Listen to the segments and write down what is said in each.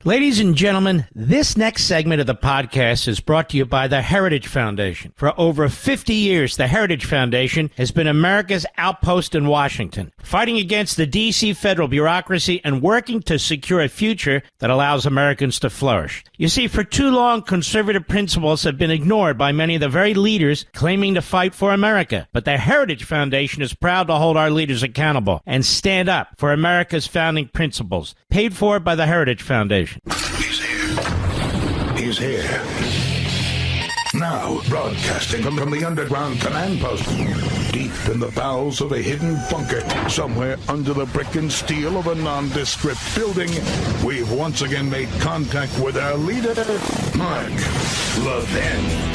Ladies and gentlemen, this next segment of the podcast is brought to you by the Heritage Foundation. For over 50 years, the Heritage Foundation has been America's outpost in Washington, fighting against the D.C. federal bureaucracy and working to secure a future that allows Americans to flourish. You see, for too long, conservative principles have been ignored by many of the very leaders claiming to fight for America. But the Heritage Foundation is proud to hold our leaders accountable and stand up for America's founding principles, paid for by the Heritage Foundation. He's here. He's here. Now, broadcasting from the underground command post, deep in the bowels of a hidden bunker, somewhere under the brick and steel of a nondescript building, we've once again made contact with our leader, Mark Levin.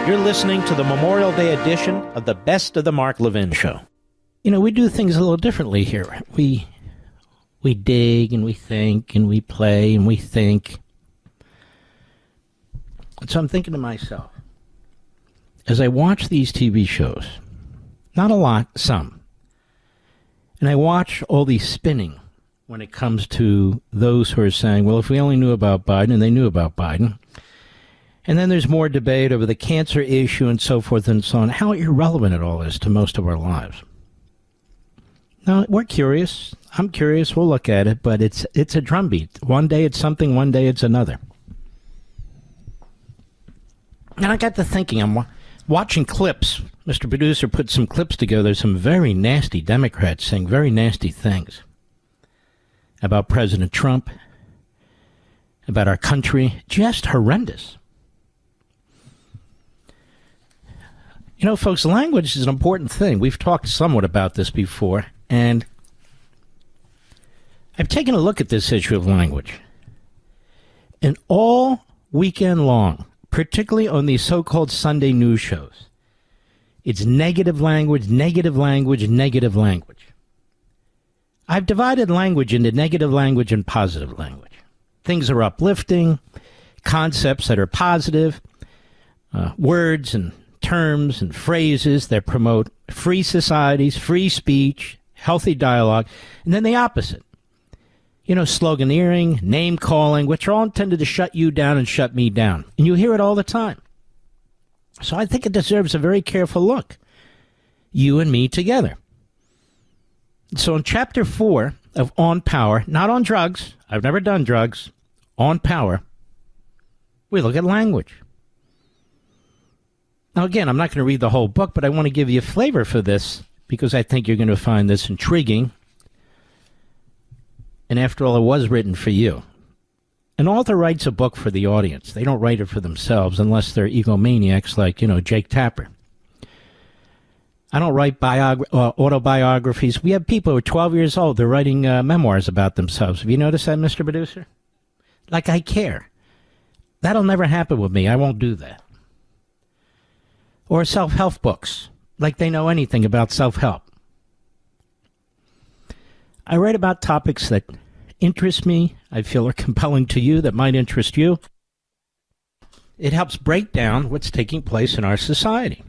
You're listening to the Memorial Day edition of the Best of the Mark Levin Show. You know, we do things a little differently here. We dig and we think and we play and we think. And so I'm thinking to myself, as I watch these TV shows, not a lot, some, and I watch all the spinning when it comes to those who are saying, well, if we only knew about Biden, and they knew about Biden. And then there's more debate over the cancer issue and so forth and so on. How irrelevant it all is to most of our lives. Now, we're curious. I'm curious. We'll look at it, but it's a drumbeat. One day it's something, one day it's another. And I got to thinking, I'm watching clips. Mr. Producer put some clips together, some very nasty Democrats saying very nasty things about President Trump, about our country. Just horrendous. You know, folks, language is an important thing. We've talked somewhat about this before, and I've taken a look at this issue of language. And all weekend long, particularly on these so-called Sunday news shows, it's negative language, negative language, negative language. I've divided language into negative language and positive language. Things are uplifting, concepts that are positive, words and terms and phrases that promote free societies, free speech, healthy dialogue, and then the opposite. You know, sloganeering, name-calling, which are all intended to shut you down and shut me down. And you hear it all the time. So I think it deserves a very careful look. You and me together. So in Chapter 4 of On Power, not on drugs, I've never done drugs, on power, we look at language. Now, again, I'm not going to read the whole book, but I want to give you a flavor for this because I think you're going to find this intriguing. And after all, it was written for you. An author writes a book for the audience. They don't write it for themselves unless they're egomaniacs like, Jake Tapper. I don't write autobiographies. We have people who are 12 years old. They're writing memoirs about themselves. Have you noticed that, Mr. Producer? Like I care. That'll never happen with me. I won't do that. Or self-help books, like they know anything about self-help. I write about topics that interest me, I feel are compelling to you, that might interest you. It helps break down what's taking place in our society.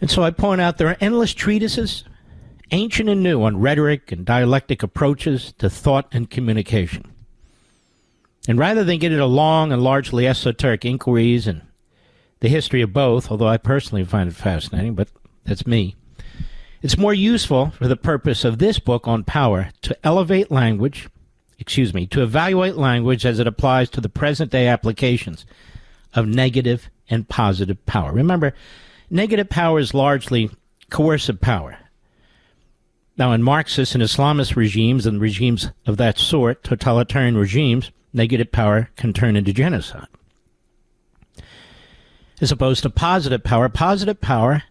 And so I point out there are endless treatises, ancient and new, on rhetoric and dialectic approaches to thought and communication. And rather than get into long and largely esoteric inquiries and the history of both, although I personally find it fascinating, but that's me, it's more useful for the purpose of this book on power to evaluate language as it applies to the present-day applications of negative and positive power. Remember, negative power is largely coercive power. Now, in Marxist and Islamist regimes and regimes of that sort, totalitarian regimes, negative power can turn into genocide. As opposed to positive power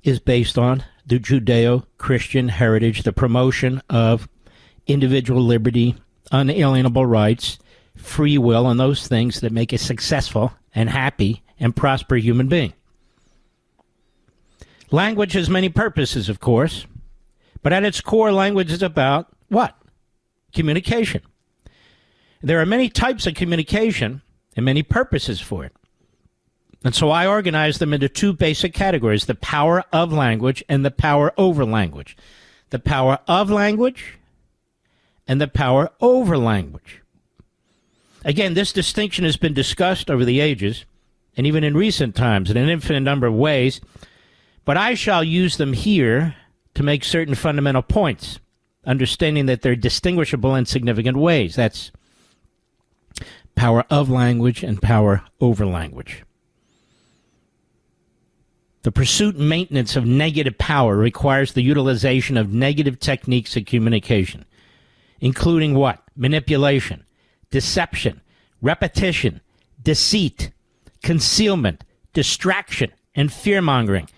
is based on the Judeo-Christian heritage, the promotion of individual liberty, unalienable rights, free will, and those things that make a successful and happy and prosperous human being. Language has many purposes, of course, but at its core, language is about what? Communication. There are many types of communication and many purposes for it. And so I organize them into two basic categories, the power of language and the power over language. The power of language and the power over language. Again, this distinction has been discussed over the ages, and even in recent times, in an infinite number of ways, but I shall use them here to make certain fundamental points, understanding that they're distinguishable in significant ways. That's power of language and power over language. The pursuit and maintenance of negative power requires the utilization of negative techniques of communication, including what? Manipulation, deception, repetition, deceit, concealment, distraction, and fear-mongering,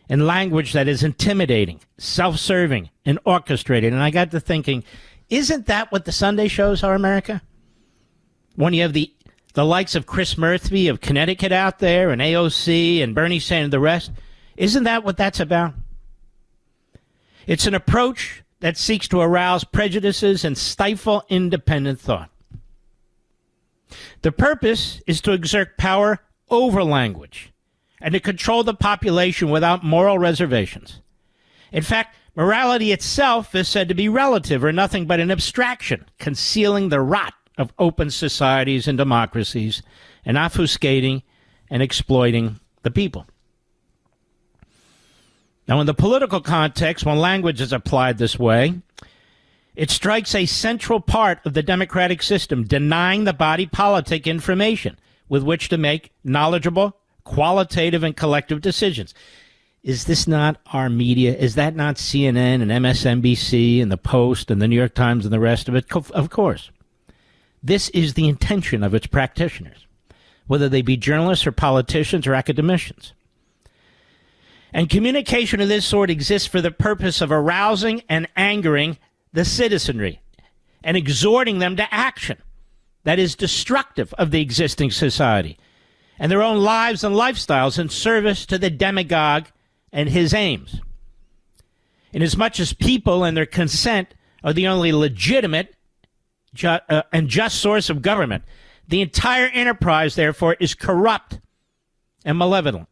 and language that is intimidating, self-serving, and orchestrated. And I got to thinking, isn't that what the Sunday shows are, America? When you have the likes of Chris Murphy of Connecticut out there, and AOC, and Bernie Sanders, and the rest, isn't that what that's about? It's an approach that seeks to arouse prejudices and stifle independent thought. The purpose is to exert power over language and to control the population without moral reservations. In fact, morality itself is said to be relative or nothing but an abstraction, concealing the rot of open societies and democracies and obfuscating and exploiting the people. Now, in the political context, when language is applied this way, it strikes a central part of the democratic system, denying the body politic information with which to make knowledgeable, qualitative, and collective decisions. Is this not our media? Is that not CNN and MSNBC and the Post and the New York Times and the rest of it? Of course. This is the intention of its practitioners, whether they be journalists or politicians or academicians. And communication of this sort exists for the purpose of arousing and angering the citizenry and exhorting them to action that is destructive of the existing society and their own lives and lifestyles in service to the demagogue and his aims. Inasmuch as people and their consent are the only legitimate and just source of government, the entire enterprise, therefore, is corrupt and malevolent.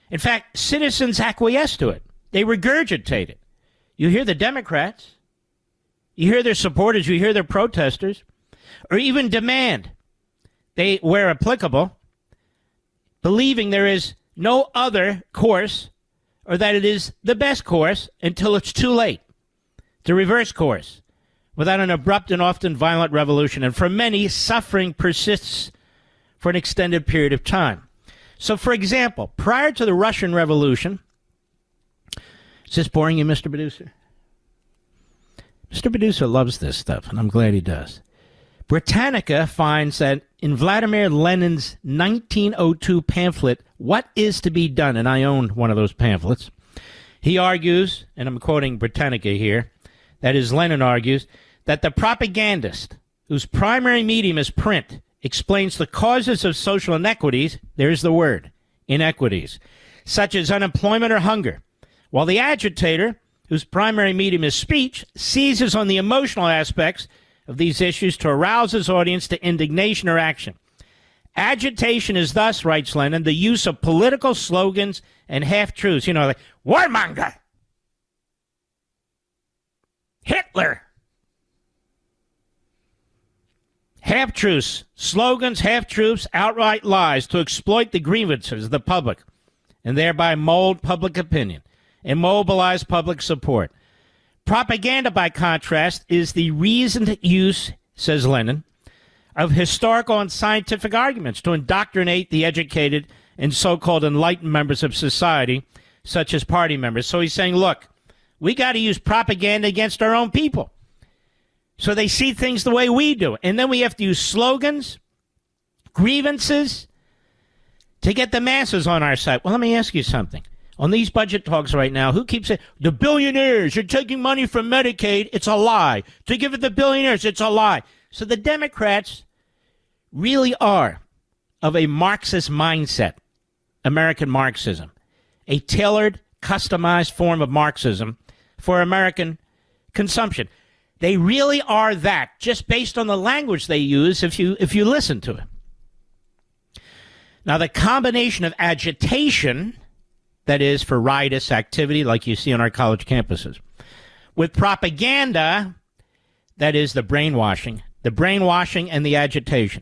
In fact, citizens acquiesce to it. They regurgitate it. You hear the Democrats, you hear their supporters, you hear their protesters, or even demand, they, where applicable, believing there is no other course or that it is the best course until it's too late to reverse course without an abrupt and often violent revolution. And for many, suffering persists for an extended period of time. So, for example, prior to the Russian Revolution, is this boring you, Mr. Producer? Mr. Producer loves this stuff, and I'm glad he does. Britannica finds that in Vladimir Lenin's 1902 pamphlet, What is to be Done, and I own one of those pamphlets, he argues, and I'm quoting Britannica here, that is, Lenin argues, that the propagandist, whose primary medium is print, explains the causes of social inequities, there's the word, inequities, such as unemployment or hunger, while the agitator, whose primary medium is speech, seizes on the emotional aspects of these issues to arouse his audience to indignation or action. Agitation is thus, writes Lenin, the use of political slogans and half-truths, like warmonger, Hitler, Half-truths, slogans, half-truths, outright lies to exploit the grievances of the public and thereby mold public opinion and mobilize public support. Propaganda, by contrast, is the reasoned use, says Lenin, of historical and scientific arguments to indoctrinate the educated and so-called enlightened members of society, such as party members. So he's saying, look, we got to use propaganda against our own people so they see things the way we do. And then we have to use slogans, grievances, to get the masses on our side. Well, let me ask you something. On these budget talks right now, who keeps saying, the billionaires, you're taking money from Medicaid, it's a lie. To give it to the billionaires, it's a lie. So the Democrats really are of a Marxist mindset, American Marxism, a tailored, customized form of Marxism for American consumption. They really are that, just based on the language they use if you listen to it. Now, the combination of agitation, that is for riotous activity like you see on our college campuses, with propaganda, that is the brainwashing and the agitation,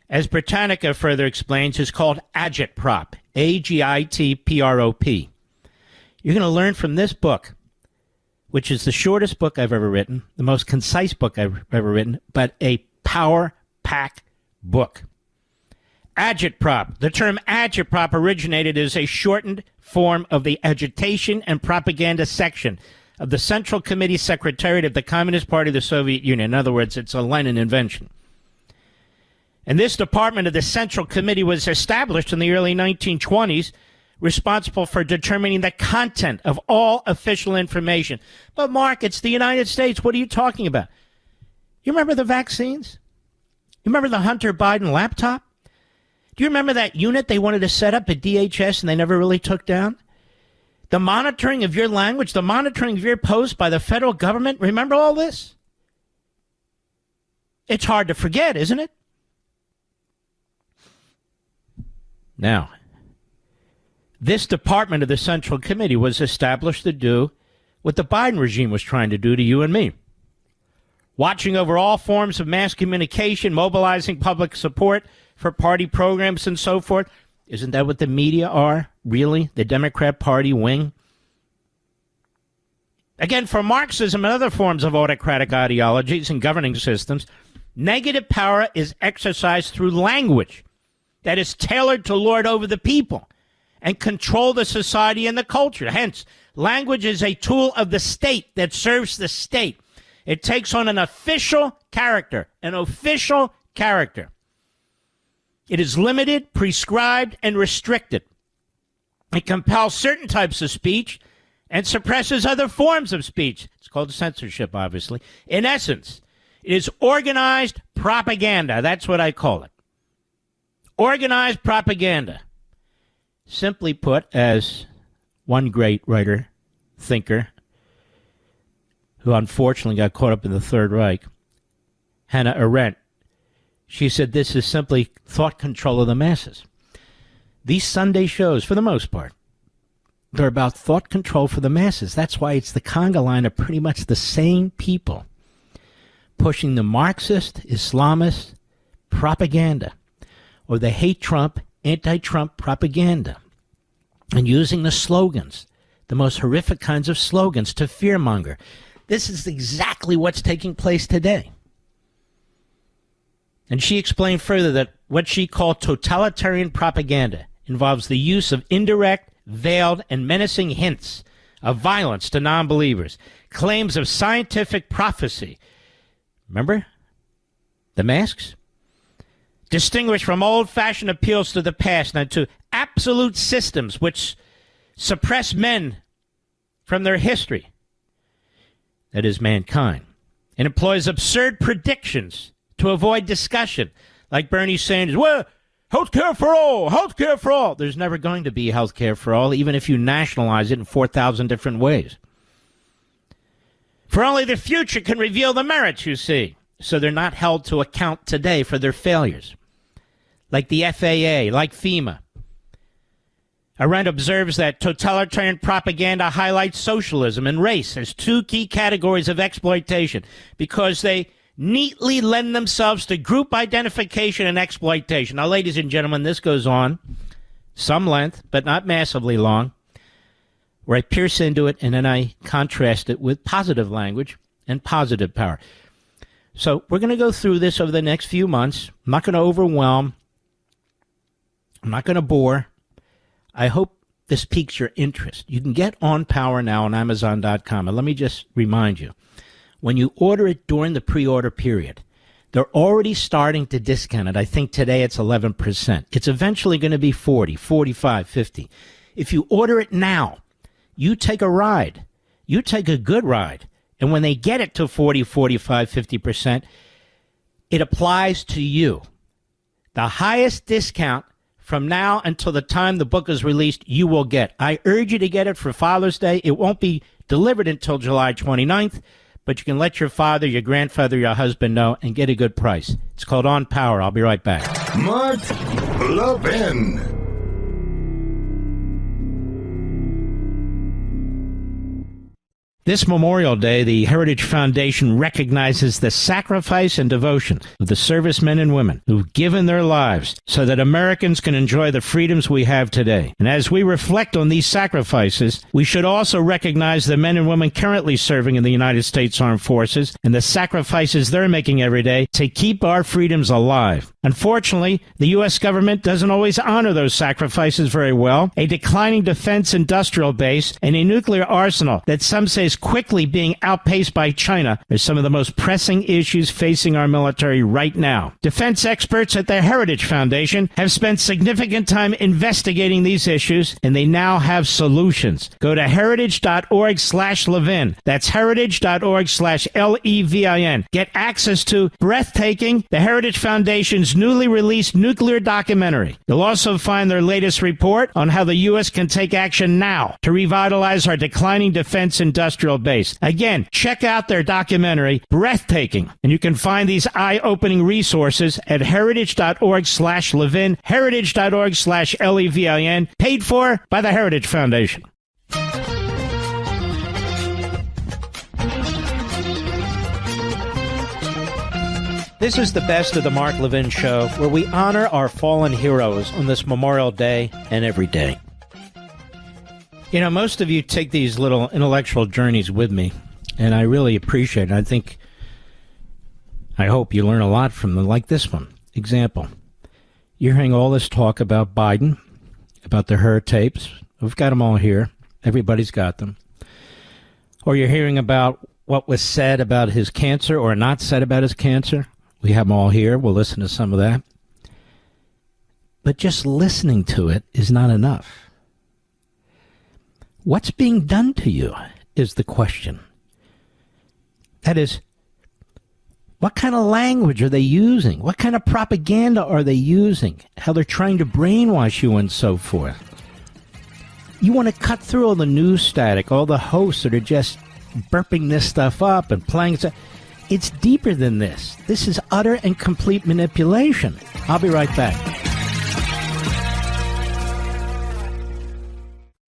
as Britannica further explains, is called agitprop, A-G-I-T-P-R-O-P. You're going to learn from this book, which is the shortest book I've ever written, the most concise book I've ever written, but a power-packed book. Agitprop. The term agitprop originated as a shortened form of the agitation and propaganda section of the Central Committee Secretariat of the Communist Party of the Soviet Union. In other words, it's a Lenin invention. And this department of the Central Committee was established in the early 1920s, responsible for determining the content of all official information. But, Mark, it's the United States. What are you talking about? You remember the vaccines? You remember the Hunter Biden laptop? Do you remember that unit they wanted to set up at DHS and they never really took down? The monitoring of your language, the monitoring of your post by the federal government. Remember all this? It's hard to forget, isn't it? Now, this department of the Central Committee was established to do what the Biden regime was trying to do to you and me. Watching over all forms of mass communication, mobilizing public support for party programs and so forth. Isn't that what the media are, really? The Democrat Party wing? Again, for Marxism and other forms of autocratic ideologies and governing systems, negative power is exercised through language that is tailored to lord over the people and control the society and the culture. Hence, language is a tool of the state that serves the state. It takes on an official character, It is limited, prescribed, and restricted. It compels certain types of speech and suppresses other forms of speech. It's called censorship, obviously. In essence, it is organized propaganda. That's what I call it. Organized propaganda. Simply put, as one great writer, thinker, who unfortunately got caught up in the Third Reich, Hannah Arendt, she said this is simply thought control of the masses. These Sunday shows, for the most part, they're about thought control for the masses. That's why it's the conga line of pretty much the same people pushing the Marxist-Islamist propaganda or the hate Trump, anti-Trump propaganda and using the slogans, the most horrific kinds of slogans to fearmonger. This is exactly what's taking place today. And she explained further that what she called totalitarian propaganda involves the use of indirect, veiled, and menacing hints of violence to non-believers, claims of scientific prophecy. Remember? The masks? Distinguished from old-fashioned appeals to the past and to absolute systems which suppress men from their history. That is mankind. It employs absurd predictions to avoid discussion, like Bernie Sanders. Well, health care for all, health care for all. There's never going to be health care for all, even if you nationalize it in 4,000 different ways. For only the future can reveal the merits, you see. So they're not held to account today for their failures. Like the FAA, like FEMA. Arendt observes that totalitarian propaganda highlights socialism and race as two key categories of exploitation because they neatly lend themselves to group identification and exploitation. Now, ladies and gentlemen, this goes on some length, but not massively long, where I pierce into it and then I contrast it with positive language and positive power. So we're going to go through this over the next few months. I'm not going to overwhelm. I'm not going to bore. I hope this piques your interest. You can get On Power now on Amazon.com. And let me just remind you, when you order it during the pre-order period, they're already starting to discount it. I think today it's 11%. It's eventually going to be 40, 45, 50. If you order it now, you take a ride. You take a good ride. And when they get it to 40, 45, 50%, it applies to you. The highest discount from now until the time the book is released, you will get. I urge you to get it for Father's Day. It won't be delivered until July 29th, but you can let your father, your grandfather, your husband know and get a good price. It's called On Power. I'll be right back. Mark Levin. This Memorial Day, the Heritage Foundation recognizes the sacrifice and devotion of the servicemen and women who've given their lives so that Americans can enjoy the freedoms we have today. And as we reflect on these sacrifices, we should also recognize the men and women currently serving in the United States Armed Forces and the sacrifices they're making every day to keep our freedoms alive. Unfortunately, the U.S. government doesn't always honor those sacrifices very well. A declining defense industrial base and a nuclear arsenal that some say is quickly being outpaced by China are some of the most pressing issues facing our military right now. Defense experts at the Heritage Foundation have spent significant time investigating these issues, and they now have solutions. Go to heritage.org/Levin. That's heritage.org/LEVIN. Get access to Breathtaking, the Heritage Foundation's newly released nuclear documentary. You'll also find their latest report on how the U.S. can take action now to revitalize our declining defense industrial base. Again, check out their documentary, Breathtaking, and you can find these eye-opening resources at heritage.org/Levin, heritage.org/LEVIN, paid for by the Heritage Foundation. This is the best of the Mark Levin Show, where we honor our fallen heroes on this Memorial Day and every day. You know, most of you take these little intellectual journeys with me, and I really appreciate it. I hope you learn a lot from them, like this one. Example, you're hearing all this talk about Biden, about the Hur tapes. We've got them all here. Everybody's got them. Or you're hearing about what was said about his cancer or not said about his cancer. We have them all here. We'll listen to some of that. But just listening to it is not enough. What's being done to you is the question. That is, what kind of language are they using? What kind of propaganda are they using? How they're trying to brainwash you and so forth. You want to cut through all the news static, all the hosts that are just burping this stuff up and playing it. It's deeper than this. This is utter and complete manipulation. I'll be right back.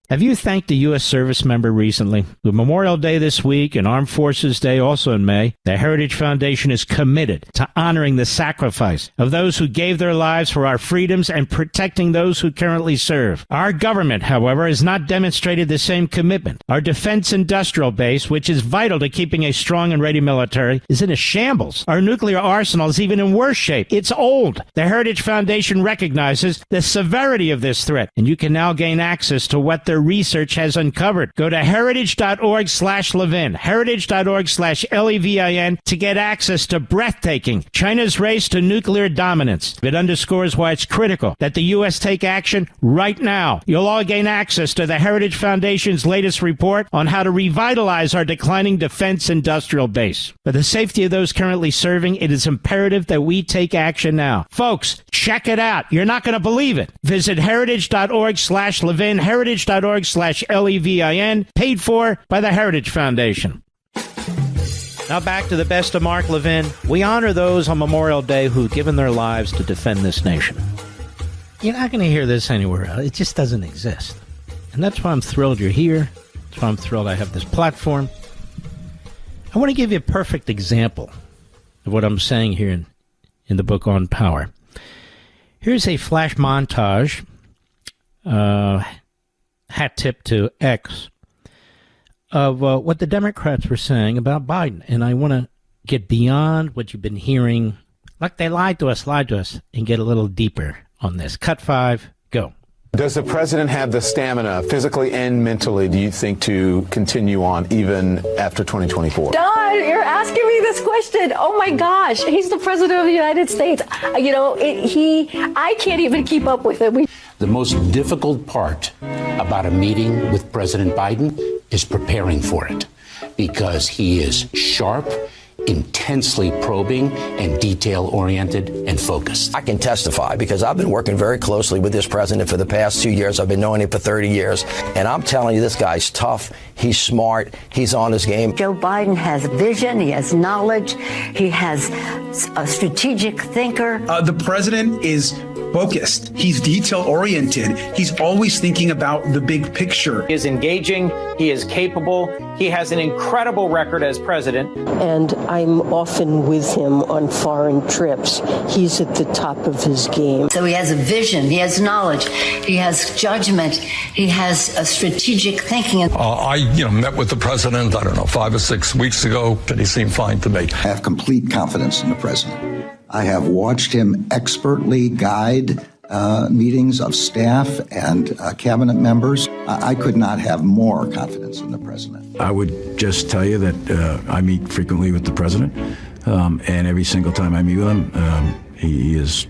Have you thanked a U.S. service member recently? With Memorial Day this week and Armed Forces Day also in May, the Heritage Foundation is committed to honoring the sacrifice of those who gave their lives for our freedoms and protecting those who currently serve. Our government, however, has not demonstrated the same commitment. Our defense industrial base, which is vital to keeping a strong and ready military, is in a shambles. Our nuclear arsenal is even in worse shape. It's old. The Heritage Foundation recognizes the severity of this threat, and you can now gain access to what their research has uncovered. Go to heritage.org/Levin, heritage.org/LEVIN to get access to Breathtaking, China's Race to Nuclear Dominance. It underscores why it's critical that the U.S. take action right now. You'll all gain access to the Heritage Foundation's latest report on how to revitalize our declining defense industrial base. For the safety of those currently serving, it is imperative that we take action now. Folks, check it out. You're not going to believe it. Visit heritage.org/Levin, heritage.org/LEVIN, paid for by the Heritage Foundation. Now back to the best of Mark Levin. We honor those on Memorial Day who've given their lives to defend this nation. You're not going to hear this anywhere else. It just doesn't exist. And that's why I'm thrilled you're here. That's why I'm thrilled I have this platform. I want to give you a perfect example of what I'm saying here in the book on power. Here's a flash montage, hat tip to X, of what the Democrats were saying about Biden. And I want to get beyond what you've been hearing. Like they lied to us, and get a little deeper on this. Cut 5, go. Does the president have the stamina, physically and mentally, do you think, to continue on even after 2024? Don, you're asking me this question. Oh my gosh, he's the president of the United States. You know, I can't even keep up with him. The most difficult part about a meeting with President Biden is preparing for it, because he is sharp, intensely probing, and detail-oriented and focused. I can testify because I've been working very closely with this president for the past 2 years. I've been knowing him for 30 years. And I'm telling you, this guy's tough. He's smart. He's on his game. Joe Biden has vision. He has knowledge. He has a strategic thinker. The president is focused. He's detail-oriented. He's always thinking about the big picture. He is engaging. He is capable. He has an incredible record as president. And I'm often with him on foreign trips. He's at the top of his game. So he has a vision. He has knowledge. He has judgment. He has a strategic thinking. I met with the president, 5 or 6 weeks ago, and he seemed fine to me. I have complete confidence in the president. I have watched him expertly guide meetings of staff and cabinet members. I could not have more confidence in the president. I would just tell you that I meet frequently with the president, and every single time I meet with him, he is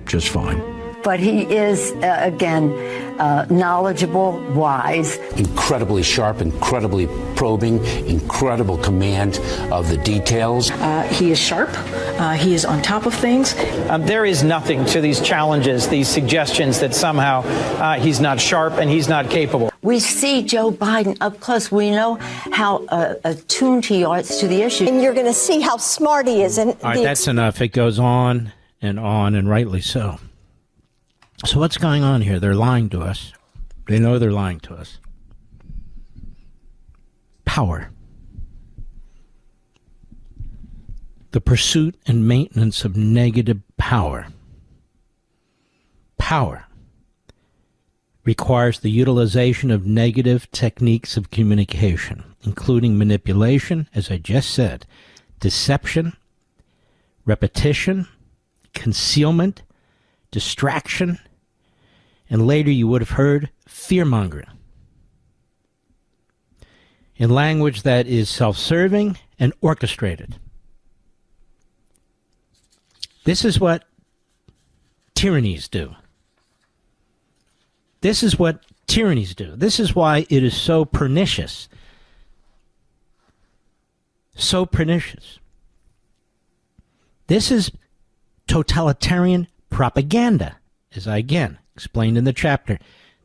just fine. But he is, again, knowledgeable, wise. Incredibly sharp, incredibly probing, incredible command of the details. He is sharp. He is on top of things. There is nothing to these challenges, these suggestions that somehow he's not sharp and he's not capable. We see Joe Biden up close. We know how attuned he is to the issue. And you're going to see how smart he is. And all right, that's enough. It goes on, and rightly so. So what's going on here? They're lying to us. They know they're lying to us. Power. The pursuit and maintenance of negative power. Power requires the utilization of negative techniques of communication, including manipulation, as I just said, deception, repetition, concealment, distraction, and later you would have heard fear-mongering. In language that is self-serving and orchestrated. This is what tyrannies do. This is what tyrannies do. This is why it is so pernicious. So pernicious. This is totalitarian propaganda, as I again explained in the chapter.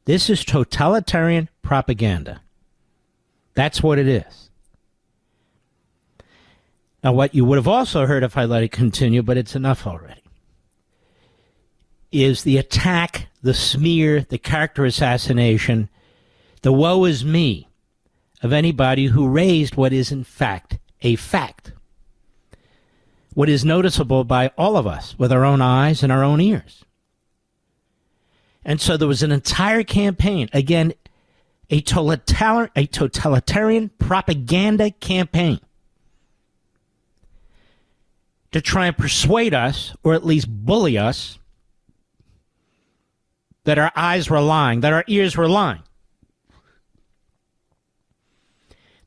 This is totalitarian propaganda. That's what it is. Now, what you would have also heard if I let it continue, but it's enough already, is the attack, the smear, the character assassination, the woe is me of anybody who raised what is in fact a fact. What is noticeable by all of us with our own eyes and our own ears. And so there was an entire campaign, again, a totalitarian propaganda campaign to try and persuade us, or at least bully us, that our eyes were lying, that our ears were lying.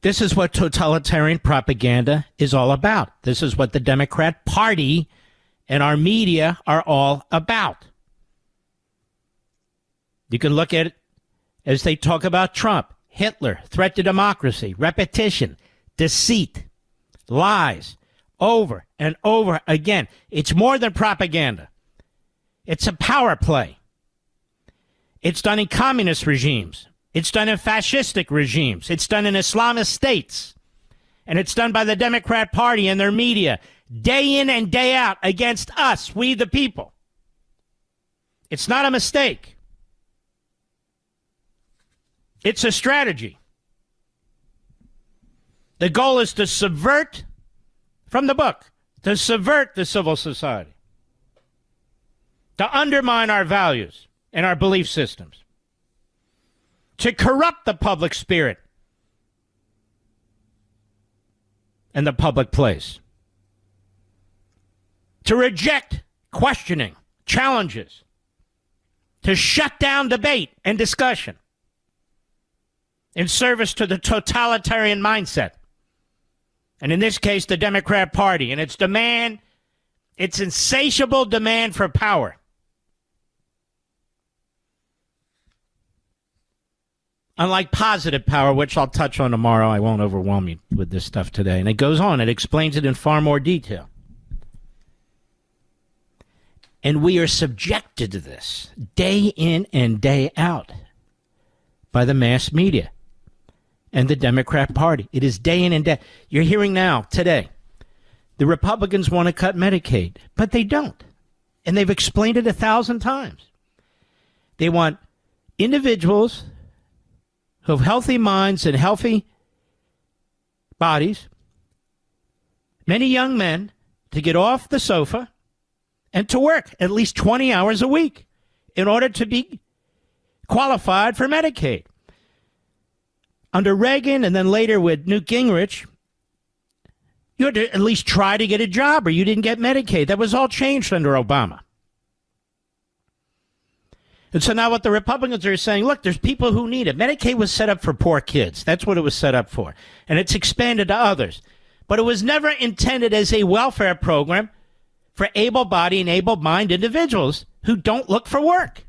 This is what totalitarian propaganda is all about. This is what the Democrat Party and our media are all about. You can look at it as they talk about Trump, Hitler, threat to democracy, repetition, deceit, lies, over and over again. It's more than propaganda. It's a power play. It's done in communist regimes. It's done in fascistic regimes. It's done in Islamist states. And it's done by the Democrat Party and their media day in and day out against us, we the people. It's not a mistake. It's a strategy. The goal is to subvert, from the book, to subvert the civil society, to undermine our values and our belief systems, to corrupt the public spirit and the public place, to reject questioning, challenges, to shut down debate and discussion in service to the totalitarian mindset. And in this case, the Democrat Party and its demand, its insatiable demand for power. Unlike positive power, which I'll touch on tomorrow, I won't overwhelm you with this stuff today. And it goes on, it explains it in far more detail. And we are subjected to this day in and day out by the mass media and the Democrat Party. It is day in and day. You're hearing now, today, the Republicans want to cut Medicaid, but they don't. And they've explained it 1,000 times. They want individuals who have healthy minds and healthy bodies, many young men, to get off the sofa and to work at least 20 hours a week in order to be qualified for Medicaid. Under Reagan and then later with Newt Gingrich, you had to at least try to get a job or you didn't get Medicaid. That was all changed under Obama. And so now what the Republicans are saying, look, there's people who need it. Medicaid was set up for poor kids. That's what it was set up for. And it's expanded to others. But it was never intended as a welfare program for able-bodied and able-minded individuals who don't look for work.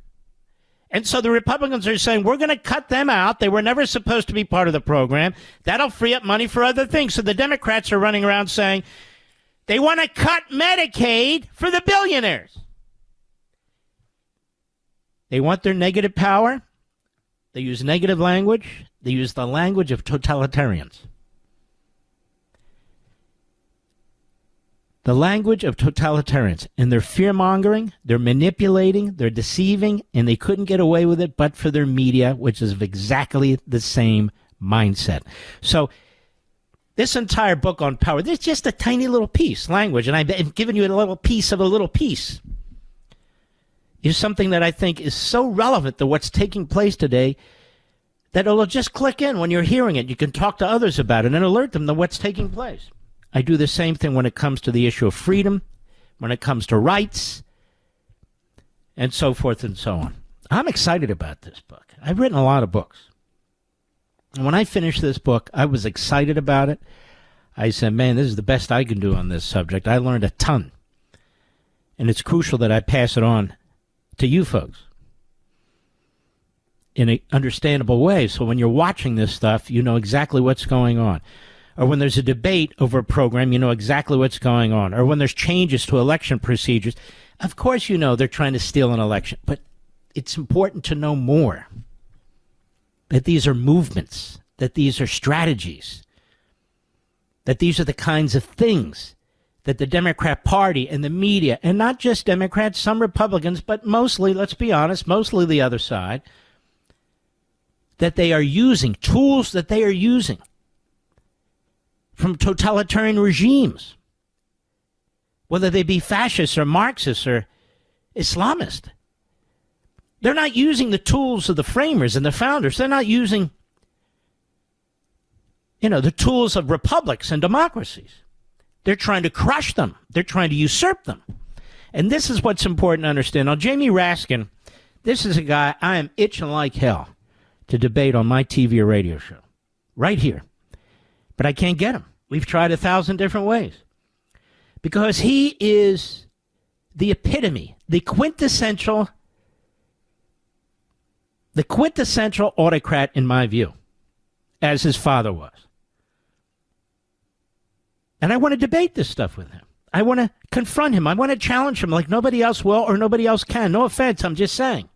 And so the Republicans are saying, we're going to cut them out. They were never supposed to be part of the program. That'll free up money for other things. So the Democrats are running around saying they want to cut Medicaid for the billionaires. They want their negative power. They use negative language. They use the language of totalitarians. The language of totalitarians. And they're fear-mongering, they're manipulating, they're deceiving, and they couldn't get away with it but for their media, which is exactly the same mindset. So this entire book on power, there's just a tiny little piece, language, and I've given you a little piece of a little piece, is something that I think is so relevant to what's taking place today that it'll just click in when you're hearing it. You can talk to others about it and alert them to what's taking place. I do the same thing when it comes to the issue of freedom, when it comes to rights, and so forth and so on. I'm excited about this book. I've written a lot of books. And when I finished this book, I was excited about it. I said, man, this is the best I can do on this subject. I learned a ton. And it's crucial that I pass it on to you folks in an understandable way. So when you're watching this stuff, you know exactly what's going on. Or when there's a debate over a program, you know exactly what's going on. Or when there's changes to election procedures, of course you know they're trying to steal an election. But it's important to know more. That these are movements. That these are strategies. That these are the kinds of things that the Democrat Party and the media, and not just Democrats, some Republicans, but mostly, let's be honest, mostly the other side, that they are using, tools that they are using from totalitarian regimes, whether they be fascist or Marxist or Islamist. They're not using the tools of the framers and the founders. They're not using, the tools of republics and democracies. They're trying to crush them. They're trying to usurp them. And this is what's important to understand. Now, Jamie Raskin, this is a guy I am itching like hell to debate on my TV or radio show. Right here. But I can't get him. We've tried 1,000 different ways. Because he is the epitome, the quintessential autocrat in my view, as his father was. And I want to debate this stuff with him. I want to confront him. I want to challenge him like nobody else will or nobody else can. No offense, I'm just saying.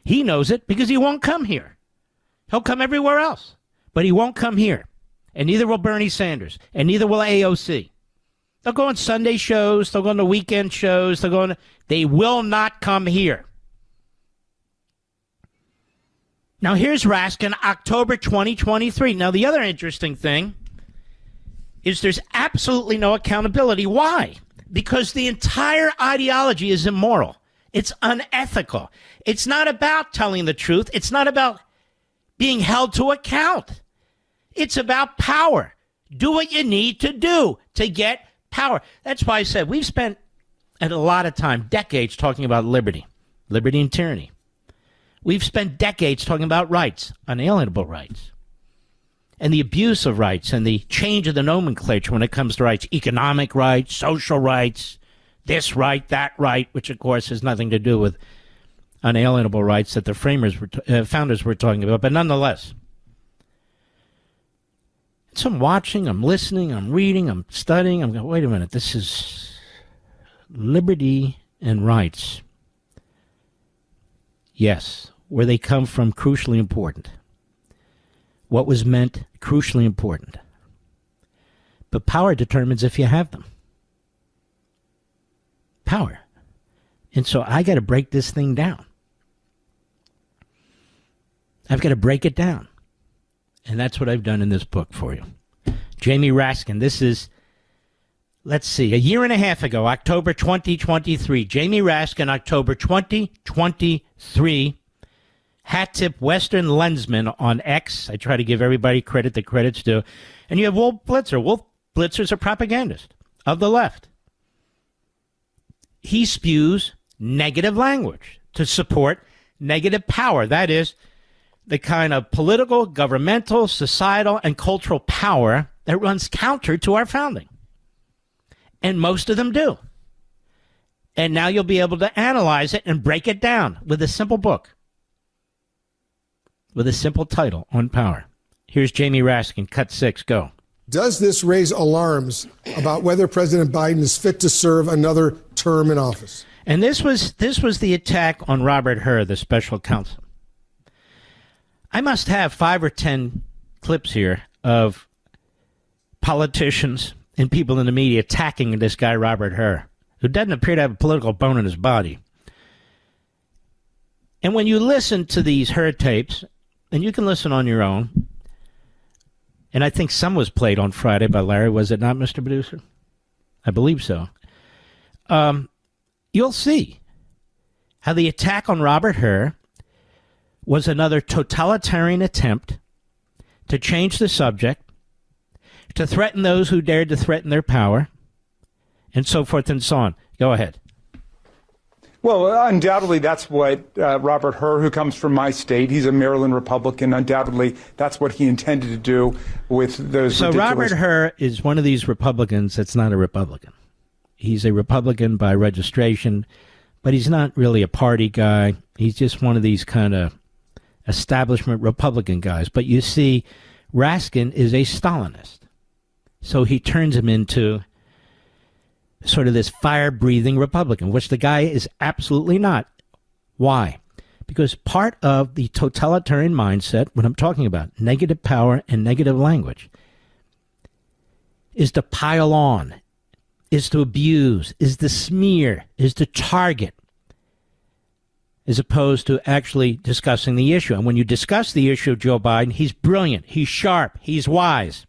He knows it because he won't come here. He'll come everywhere else, but he won't come here. And neither will Bernie Sanders, and neither will AOC. They'll go on Sunday shows, they'll go on the weekend shows, they will not come here. Now here's Raskin, October 2023. Now the other interesting thing is there's absolutely no accountability. Why? Because the entire ideology is immoral. It's unethical. It's not about telling the truth. It's not about being held to account. It's about power. Do what you need to do to get power. That's why I said we've spent a lot of time, decades, talking about liberty and tyranny. We've spent decades talking about rights, unalienable rights, and the abuse of rights and the change of the nomenclature when it comes to rights, economic rights, social rights, this right, that right, which of course has nothing to do with unalienable rights that the founders were talking about, but nonetheless. So I'm watching, I'm listening, I'm reading, I'm studying, I'm going, wait a minute, this is liberty and rights. Yes, where they come from, crucially important. What was meant, crucially important. But power determines if you have them. Power. And so I got to break this thing down. I've got to break it down. And that's what I've done in this book for you. Jamie Raskin, this is, let's see, a year and a half ago, October 2023. Jamie Raskin, October 2023. Hat tip Western Lensman on X. I try to give everybody credit the credit's due. And you have Wolf Blitzer. Wolf Blitzer's a propagandist of the left. He spews negative language to support negative power. That is the kind of political, governmental, societal, and cultural power that runs counter to our founding. And most of them do. And now you'll be able to analyze it and break it down with a simple book, with a simple title on power. Here's Jamie Raskin, cut 6, go. Does this raise alarms about whether President Biden is fit to serve another term in office? And this was the attack on Robert Hur, the special counsel. I must have 5 or 10 clips here of politicians and people in the media attacking this guy, Robert Hur, who doesn't appear to have a political bone in his body. And when you listen to these Hur tapes, and you can listen on your own, and I think some was played on Friday by Larry, was it not, Mr. Producer? I believe so. You'll see how the attack on Robert Hur was another totalitarian attempt to change the subject, to threaten those who dared to threaten their power, and so forth and so on. Go ahead. Well, undoubtedly, that's what Robert Hur, who comes from my state, he's a Maryland Republican. Undoubtedly, that's what he intended to do with those. So Robert Hur is one of these Republicans that's not a Republican. He's a Republican by registration, but he's not really a party guy. He's just one of these kind of establishment Republican guys. But you see, Raskin is a Stalinist. So he turns him into sort of this fire-breathing Republican, which the guy is absolutely not. Why? Because part of the totalitarian mindset, when I'm talking about negative power and negative language, is to pile on, is to abuse, is to smear, is to target, as opposed to actually discussing the issue. And when you discuss the issue of Joe Biden, he's brilliant, he's sharp, he's wise.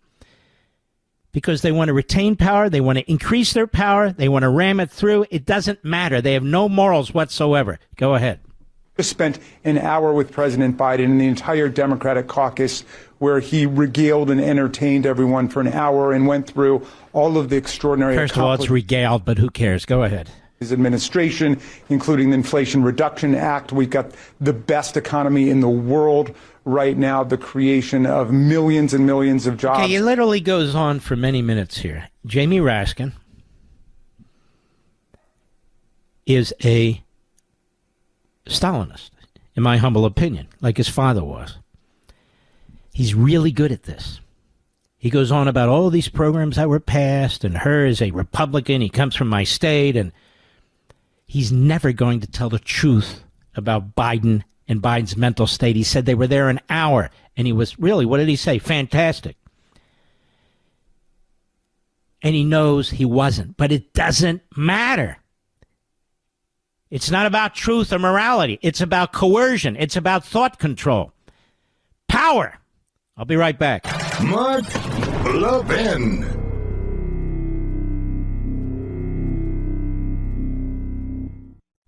Because they want to retain power, they want to increase their power, they want to ram it through. It doesn't matter. They have no morals whatsoever. Go ahead. I spent an hour with President Biden and the entire Democratic caucus, where he regaled and entertained everyone for an hour and went through all of the extraordinary... First of all, it's regaled, but who cares? Go ahead. His administration, including the Inflation Reduction Act. We've got the best economy in the world right now, the creation of millions and millions of jobs. Okay, it literally goes on for many minutes here. Jamie Raskin is a Stalinist, in my humble opinion, like his father was. He's really good at this. He goes on about all these programs that were passed, and Hur is a Republican, he comes from my state, and he's never going to tell the truth about Biden and Biden's mental state. He said they were there an hour, and he was really, what did he say? Fantastic. And he knows he wasn't, but it doesn't matter. It's not about truth or morality. It's about coercion. It's about thought control. Power. I'll be right back. Mark Levin.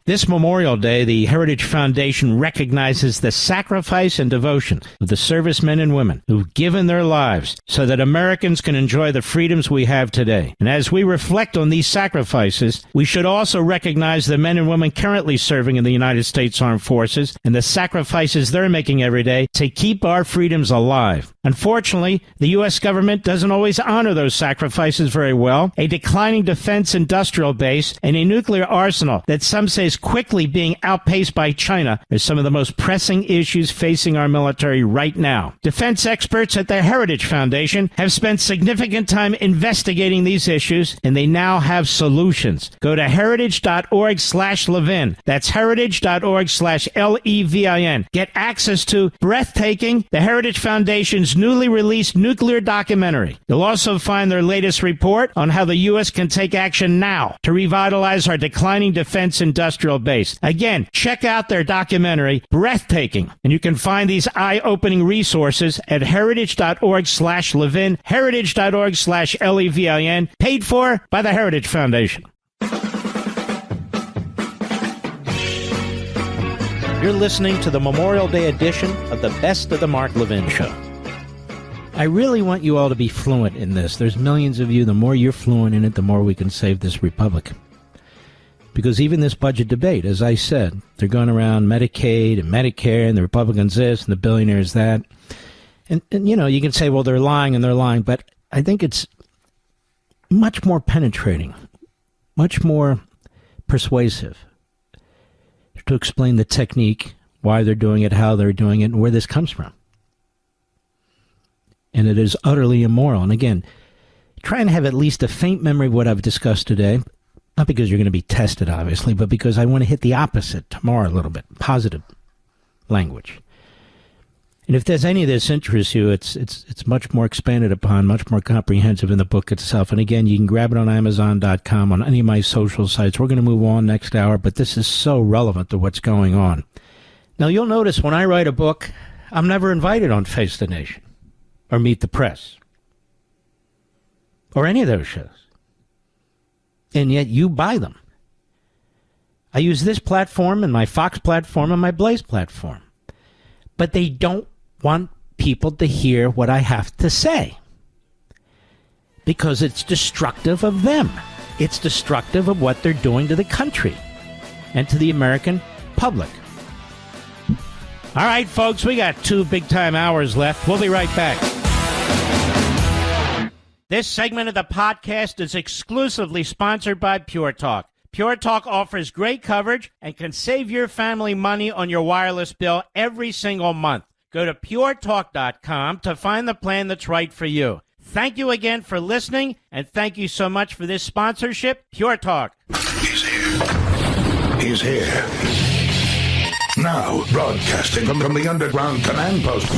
This Memorial Day, the Heritage Foundation recognizes the sacrifice and devotion of the servicemen and women who've given their lives so that Americans can enjoy the freedoms we have today. And as we reflect on these sacrifices, we should also recognize the men and women currently serving in the United States Armed Forces and the sacrifices they're making every day to keep our freedoms alive. Unfortunately, the U.S. government doesn't always honor those sacrifices very well. A declining defense industrial base and a nuclear arsenal that some say is quickly being outpaced by China are some of the most pressing issues facing our military right now. Defense experts at the Heritage Foundation have spent significant time investigating these issues, and they now have solutions. Go to heritage.org/Levin. That's heritage.org/LEVIN. Get access to Breathtaking, the Heritage Foundation's newly released nuclear documentary. You'll also find their latest report on how the U.S. can take action now to revitalize our declining defense industrial base. Again, check out their documentary, Breathtaking, and you can find these eye-opening resources at heritage.org/Levin, heritage.org/LEVIN, paid for by the Heritage Foundation. You're listening to the Memorial Day edition of the Best of the Mark Levin Show. I really want you all to be fluent in this. There's millions of you. The more you're fluent in it, the more we can save this republic. Because even this budget debate, as I said, they're going around Medicaid and Medicare, and the Republicans this and the billionaires that. And you know, you can say, well, they're lying and they're lying. But I think it's much more penetrating, much more persuasive to explain the technique, why they're doing it, how they're doing it, and where this comes from. And it is utterly immoral. And again, try and have at least a faint memory of what I've discussed today. Not because you're going to be tested, obviously, but because I want to hit the opposite tomorrow a little bit. Positive language. And if there's any of this interests you, it's much more expanded upon, much more comprehensive in the book itself. And again, you can grab it on Amazon.com, on any of my social sites. We're going to move on next hour, but this is so relevant to what's going on. Now, you'll notice when I write a book, I'm never invited on Face the Nation or Meet the Press or any of those shows. And yet you buy them. I use this platform and my Fox platform and my Blaze platform. But they don't want people to hear what I have to say. Because it's destructive of them. It's destructive of what they're doing to the country and to the American public. All right, folks, we got 2 big-time hours left. We'll be right back. This segment of the podcast is exclusively sponsored by Pure Talk. Pure Talk offers great coverage and can save your family money on your wireless bill every single month. Go to puretalk.com to find the plan that's right for you. Thank you again for listening, and thank you so much for this sponsorship, Pure Talk. He's here. He's here. Now, broadcasting from the underground command post,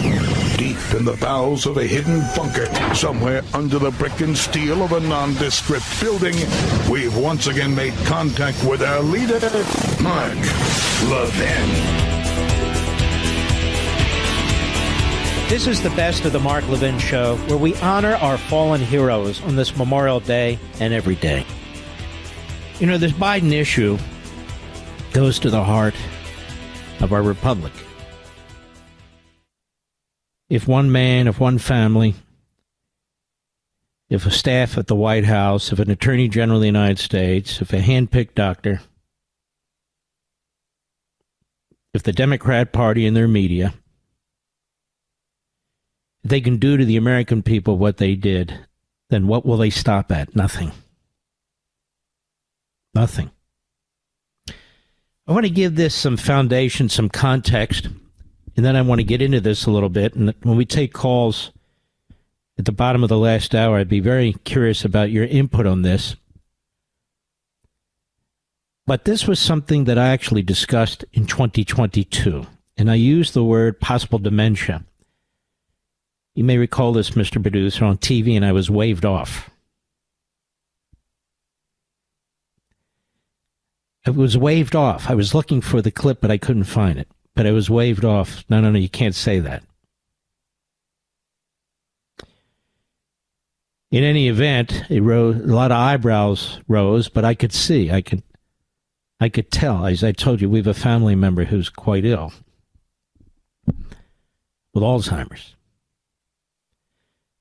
deep in the bowels of a hidden bunker, somewhere under the brick and steel of a nondescript building, we've once again made contact with our leader, Mark Levin. This is the Best of the Mark Levin Show, where we honor our fallen heroes on this Memorial Day and every day. You know, this Biden issue goes to the heart of our republic. If one man, if one family, if a staff at the White House, if an Attorney General of the United States, if a hand-picked doctor, if the Democrat Party and their media, if they can do to the American people what they did, then what will they stop at? Nothing. Nothing. I want to give this some foundation, some context, and then I want to get into this a little bit. And when we take calls at the bottom of the last hour, I'd be very curious about your input on this. But this was something that I actually discussed in 2022, and I used the word possible dementia. You may recall this, Mr. Producer, on TV, and I was waved off. I was waved off. I was looking for the clip, but I couldn't find it. But I was waved off. No, you can't say that. In any event, it rose, a lot of eyebrows rose, but I could see. I I could tell, as I told you, we have a family member who's quite ill with Alzheimer's.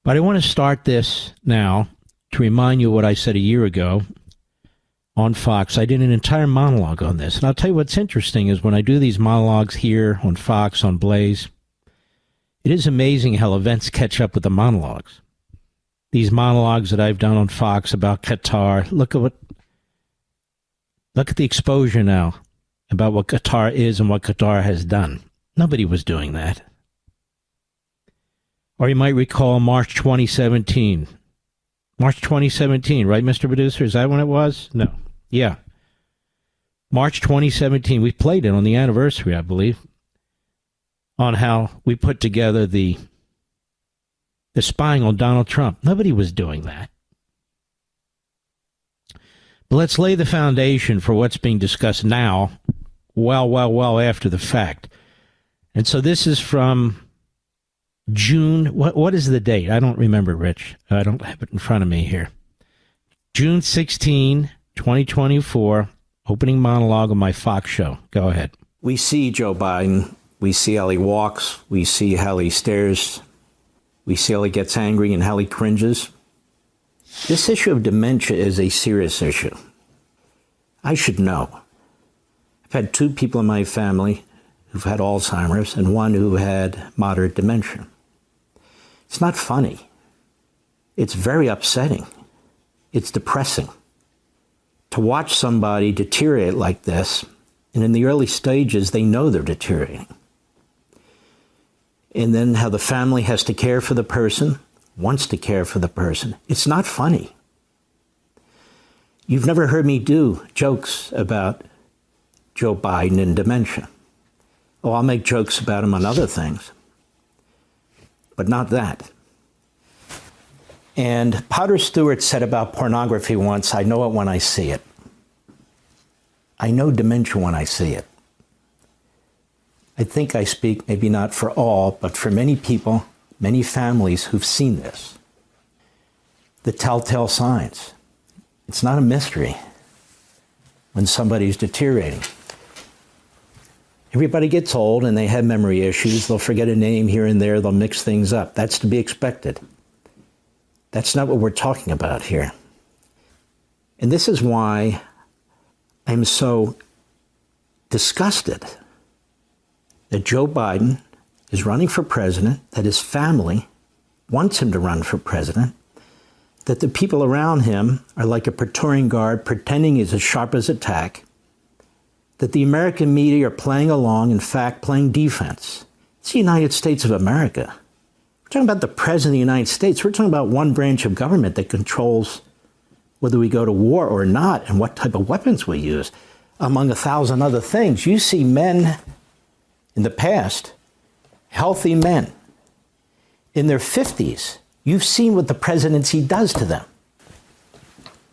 But I want to start this now to remind you what I said a year ago on Fox. I did an entire monologue on this. And I'll tell you what's interesting is when I do these monologues here on Fox, on Blaze, it is amazing how events catch up with the monologues. These monologues that I've done on Fox about Qatar, look at the exposure now about what Qatar is and what Qatar has done. Nobody was doing that. Or you might recall March 2017. March 2017, right, Mr. Producer? Is that when it was? No. Yeah. March 2017. We played it on the anniversary, I believe, on how we put together the spying on Donald Trump. Nobody was doing that. But let's lay the foundation for what's being discussed now, well after the fact. And so this is from June. What is the date? I don't remember, Rich. I don't have it in front of me here. June 16, 2024, opening monologue of my Fox show. Go ahead. We see Joe Biden. We see how he walks. We see how he stares. We see how he gets angry and how he cringes. This issue of dementia is a serious issue. I should know. I've had 2 people in my family who've had Alzheimer's and 1 who had moderate dementia. It's not funny. It's very upsetting. It's depressing. To watch somebody deteriorate like this, and in the early stages, they know they're deteriorating. And then how the family has to care for the person, wants to care for the person. It's not funny. You've never heard me do jokes about Joe Biden and dementia. Oh, I'll make jokes about him on other things, but not that. And Potter Stewart said about pornography once, I know it when I see it. I know dementia when I see it. I think I speak maybe not for all, but for many people, many families who've seen this. The telltale signs. It's not a mystery when somebody's deteriorating. Everybody gets old and they have memory issues. They'll forget a name here and there. They'll mix things up. That's to be expected. That's not what we're talking about here. And this is why I'm so disgusted that Joe Biden is running for president, that his family wants him to run for president, that the people around him are like a Praetorian Guard pretending he's as sharp as a tack, that the American media are playing along, in fact, playing defense. It's the United States of America. We're talking about the President of the United States. We're talking about one branch of government that controls whether we go to war or not and what type of weapons we use, among 1,000 other things. You see men in the past, healthy men, in their 50s. You've seen what the presidency does to them.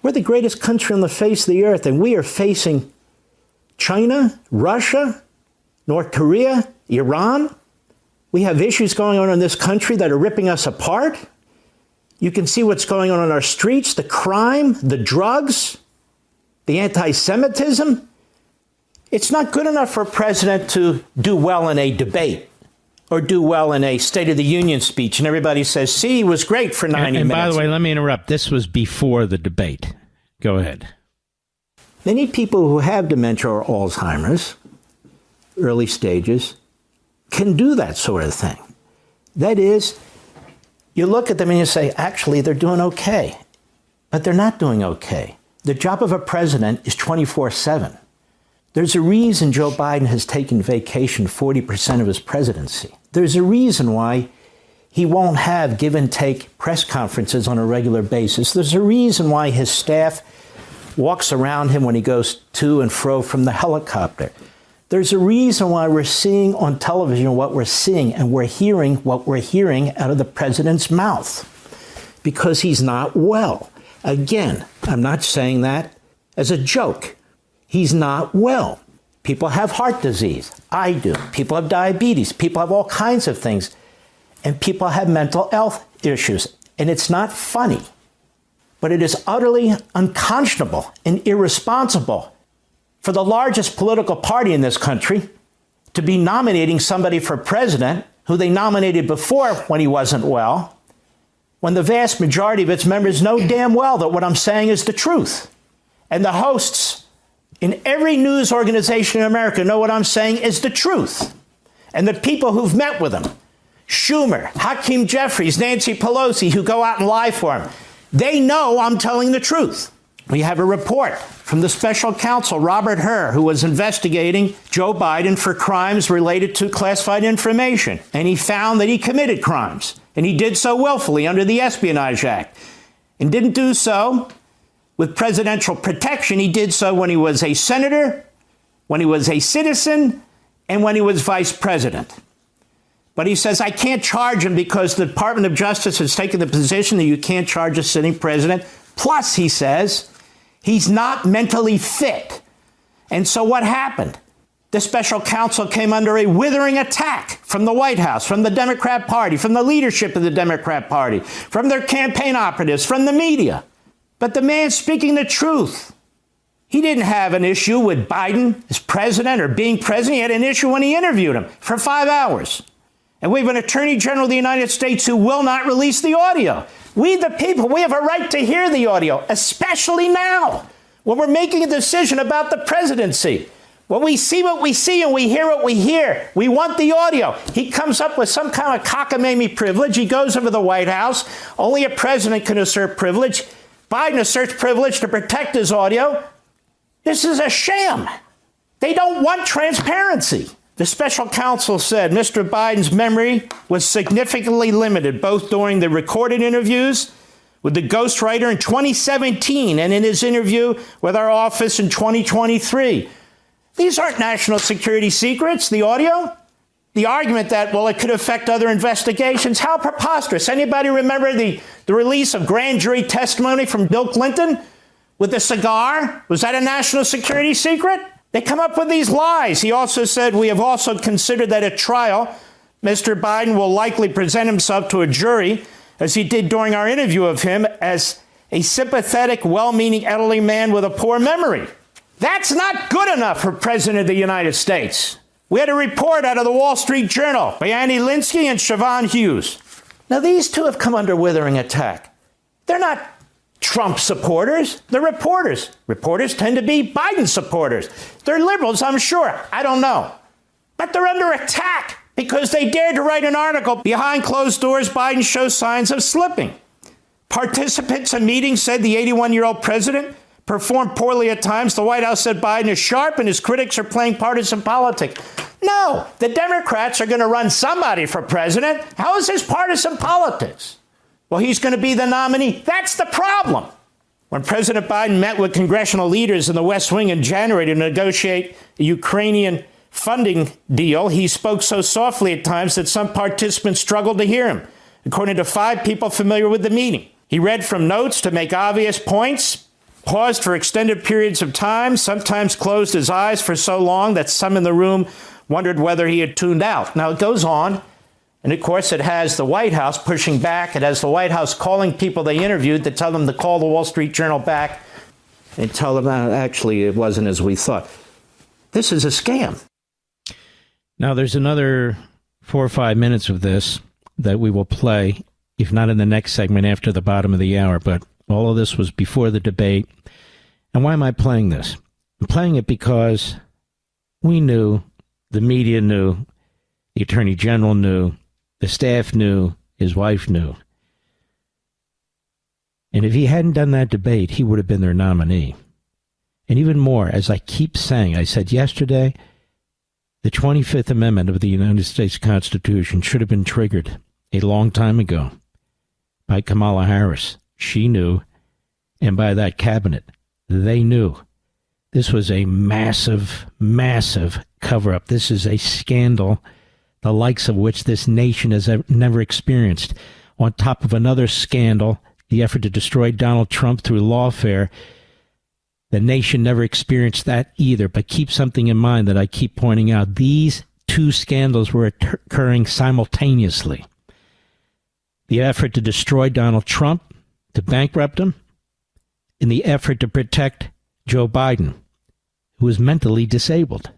We're the greatest country on the face of the earth, and we are facing China, Russia, North Korea, Iran. We have issues going on in this country that are ripping us apart. You can see what's going on our streets, the crime, the drugs, the anti-Semitism. It's not good enough for a president to do well in a debate or do well in a State of the Union speech, and everybody says, see, he was great for 90 minutes. And by the way, let me interrupt. This was before the debate. Go ahead. Many people who have dementia or Alzheimer's, early stages, can do that sort of thing. That is, you look at them and you say, actually, they're doing okay. But they're not doing okay. The job of a president is 24/7. There's a reason Joe Biden has taken vacation 40% of his presidency. There's a reason why he won't have give and take press conferences on a regular basis. There's a reason why his staff walks around him when he goes to and fro from the helicopter. There's a reason why we're seeing on television what we're seeing, and we're hearing what we're hearing out of the president's mouth, because he's not well. Again, I'm not saying that as a joke. He's not well. People have heart disease. I do. People have diabetes. People have all kinds of things. And people have mental health issues. And it's not funny. But it is utterly unconscionable and irresponsible for the largest political party in this country to be nominating somebody for president who they nominated before when he wasn't well, when the vast majority of its members know damn well that what I'm saying is the truth. And the hosts in every news organization in America know what I'm saying is the truth. And the people who've met with him, Schumer, Hakeem Jeffries, Nancy Pelosi, who go out and lie for him, they know I'm telling the truth. We have a report from the special counsel, Robert Hur, who was investigating Joe Biden for crimes related to classified information. And he found that he committed crimes. And he did so willfully under the Espionage Act. And didn't do so with presidential protection. He did so when he was a senator, when he was a citizen, and when he was vice president. But he says, I can't charge him because the Department of Justice has taken the position that you can't charge a sitting president. Plus, he says, he's not mentally fit. And so what happened? The special counsel came under a withering attack from the White House, from the Democrat Party, from the leadership of the Democrat Party, from their campaign operatives, from the media. But the man speaking the truth, he didn't have an issue with Biden as president or being president. He had an issue when he interviewed him for 5 hours. And we have an Attorney General of the United States who will not release the audio. We, the people, we have a right to hear the audio, especially now, when we're making a decision about the presidency. When we see what we see and we hear what we hear, we want the audio. He comes up with some kind of cockamamie privilege. He goes over the White House. Only a president can assert privilege. Biden asserts privilege to protect his audio. This is a sham. They don't want transparency. The special counsel said Mr. Biden's memory was significantly limited, both during the recorded interviews with the ghostwriter in 2017 and in his interview with our office in 2023. These aren't national security secrets, the audio. The argument that, well, it could affect other investigations, how preposterous. Anybody remember the release of grand jury testimony from Bill Clinton with the cigar? Was that a national security secret? They come up with these lies. He also said, we have also considered that at trial, Mr. Biden will likely present himself to a jury, as he did during our interview of him, as a sympathetic, well-meaning elderly man with a poor memory. That's not good enough for President of the United States. We had a report out of the Wall Street Journal by Annie Linsky and Siobhan Hughes. Now, these two have come under withering attack. They're not Trump supporters. They're reporters. Reporters tend to be Biden supporters. They're liberals, I'm sure. I don't know. But they're under attack because they dared to write an article, behind closed doors, Biden shows signs of slipping. Participants in meetings said the 81-year-old president performed poorly at times. The White House said Biden is sharp and his critics are playing partisan politics. No, the Democrats are going to run somebody for president. How is this partisan politics? Well, he's going to be the nominee. That's the problem. When President Biden met with congressional leaders in the West Wing in January to negotiate a Ukrainian funding deal, he spoke so softly at times that some participants struggled to hear him, according to 5 people familiar with the meeting. He read from notes to make obvious points, paused for extended periods of time, sometimes closed his eyes for so long that some in the room wondered whether he had tuned out. Now, it goes on, and of course, it has the White House pushing back. It has the White House calling people they interviewed to tell them to call the Wall Street Journal back and tell them, actually, it wasn't as we thought. This is a scam. Now, there's another 4 or 5 minutes of this that we will play, if not in the next segment, after the bottom of the hour, but all of this was before the debate. And why am I playing this? I'm playing it because we knew, the media knew, the Attorney General knew, the staff knew, his wife knew. And if he hadn't done that debate, he would have been their nominee. And even more, as I keep saying, I said yesterday, the 25th Amendment of the United States Constitution should have been triggered a long time ago by Kamala Harris. She knew, and by that cabinet, they knew. This was a massive, massive cover-up. This is a scandal, the likes of which this nation has never experienced. On top of another scandal, the effort to destroy Donald Trump through lawfare. The nation never experienced that either. But keep something in mind that I keep pointing out. These two scandals were occurring simultaneously. The effort to destroy Donald Trump, to bankrupt him, in the effort to protect Joe Biden, who is mentally disabled.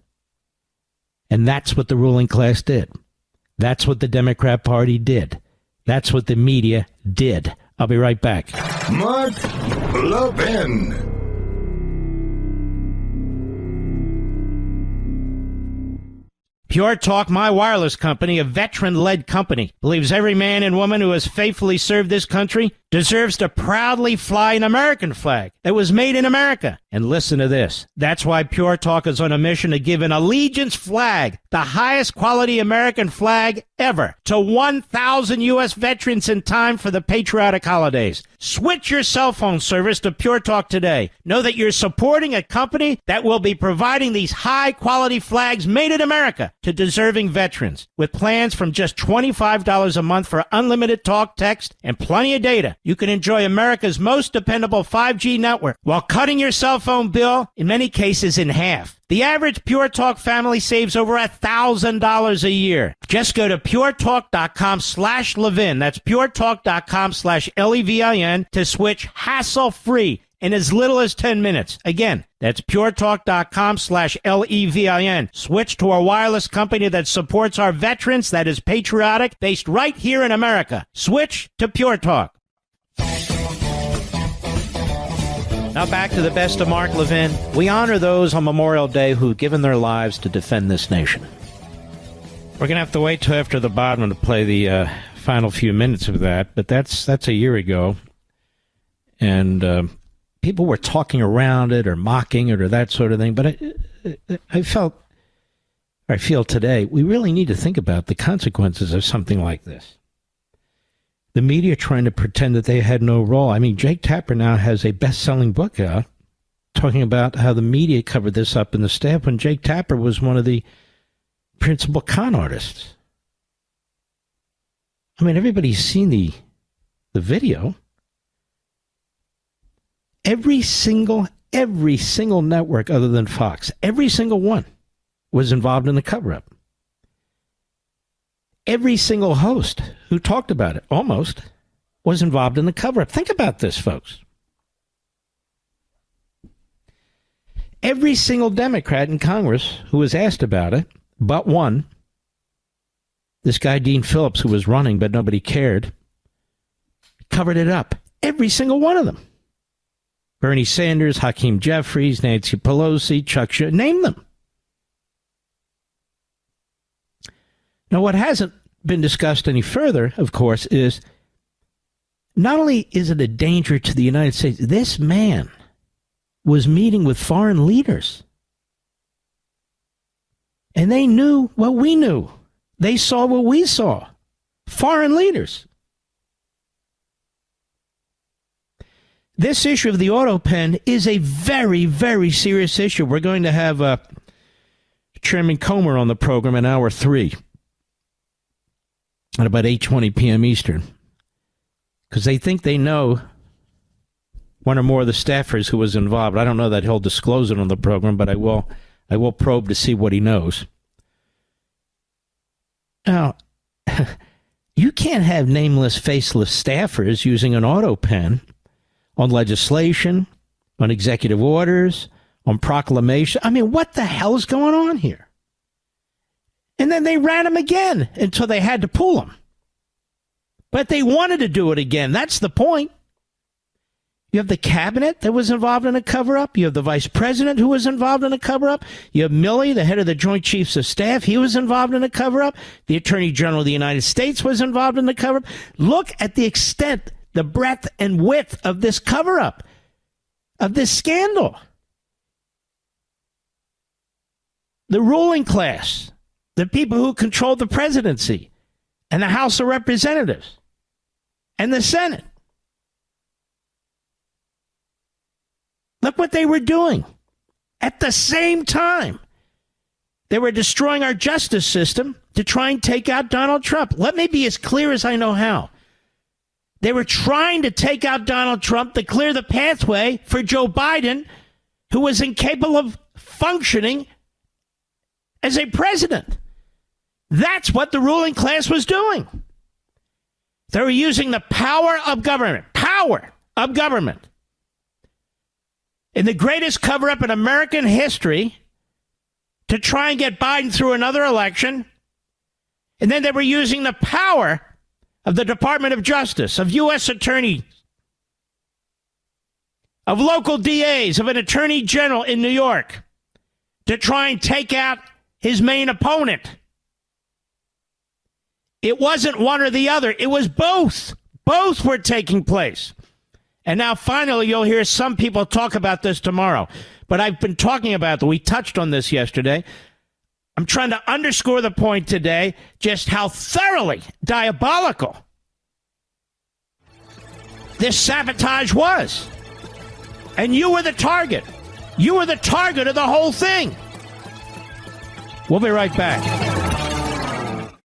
And that's what the ruling class did. That's what the Democrat Party did. That's what the media did. I'll be right back. Mark Levin. Pure Talk, my wireless company, a veteran-led company, believes every man and woman who has faithfully served this country deserves to proudly fly an American flag that was made in America. And listen to this. That's why Pure Talk is on a mission to give an allegiance flag, the highest quality American flag ever, to 1,000 U.S. veterans in time for the patriotic holidays. Switch your cell phone service to Pure Talk today. Know that you're supporting a company that will be providing these high-quality flags made in America to deserving veterans, with plans from just $25 a month for unlimited talk, text, and plenty of data. You can enjoy America's most dependable 5G network while cutting your cell phone bill, in many cases, in half. The average Pure Talk family saves over $1,000 a year. Just go to puretalk.com/Levin. That's puretalk.com/Levin to switch hassle-free in as little as 10 minutes. Again, that's puretalk.com/Levin. Switch to a wireless company that supports our veterans, that is patriotic, based right here in America. Switch to Pure Talk. Now back to the best of Mark Levin. We honor those on Memorial Day who've given their lives to defend this nation. We're going to have to wait till after the bottom to play the final few minutes of that, but that's a year ago. And people were talking around it or mocking it or that sort of thing, but I feel today we really need to think about the consequences of something like this. The media trying to pretend that they had no role. I mean, Jake Tapper now has a best-selling book out talking about how the media covered this up in the staff when Jake Tapper was one of the principal con artists. I mean, everybody's seen the video. Every single network other than Fox, every single one was involved in the cover-up. Every single host who talked about it, almost, was involved in the cover-up. Think about this, folks. Every single Democrat in Congress who was asked about it, but one, this guy Dean Phillips, who was running but nobody cared, covered it up. Every single one of them. Bernie Sanders, Hakeem Jeffries, Nancy Pelosi, Chuck Schumer, name them. Now, what hasn't been discussed any further, of course, is not only is it a danger to the United States, this man was meeting with foreign leaders. And they knew what we knew. They saw what we saw. Foreign leaders. This issue of the auto pen is a very, very serious issue. We're going to have Chairman Comer on the program in hour 3 at about 8:20 p.m. Eastern, because they think they know one or more of the staffers who was involved. I don't know that he'll disclose it on the program, but I will probe to see what he knows. Now, you can't have nameless, faceless staffers using an auto pen on legislation, on executive orders, on proclamation. I mean, what the hell is going on here? And then they ran him again until they had to pull him. But they wanted to do it again. That's the point. You have the cabinet that was involved in a cover-up. You have the vice president who was involved in a cover-up. You have Milley, the head of the Joint Chiefs of Staff. He was involved in a cover-up. The Attorney General of the United States was involved in the cover-up. Look at the extent, the breadth and width of this cover-up, of this scandal. The ruling class, the people who control the presidency and the House of Representatives and the Senate. Look what they were doing. At the same time, they were destroying our justice system to try and take out Donald Trump. Let me be as clear as I know how. They were trying to take out Donald Trump to clear the pathway for Joe Biden, who was incapable of functioning as a president. That's what the ruling class was doing. They were using the power of government in the greatest cover-up in American history to try and get Biden through another election. And then they were using the power of the Department of Justice, of U.S. attorneys, of local DAs, of an attorney general in New York to try and take out his main opponent. It wasn't one or the other. It was both. Both were taking place. And now finally you'll hear some people talk about this tomorrow. But I've been talking about it. We touched on this yesterday. I'm trying to underscore the point today, just how thoroughly diabolical this sabotage was. And you were the target. You were the target of the whole thing. We'll be right back.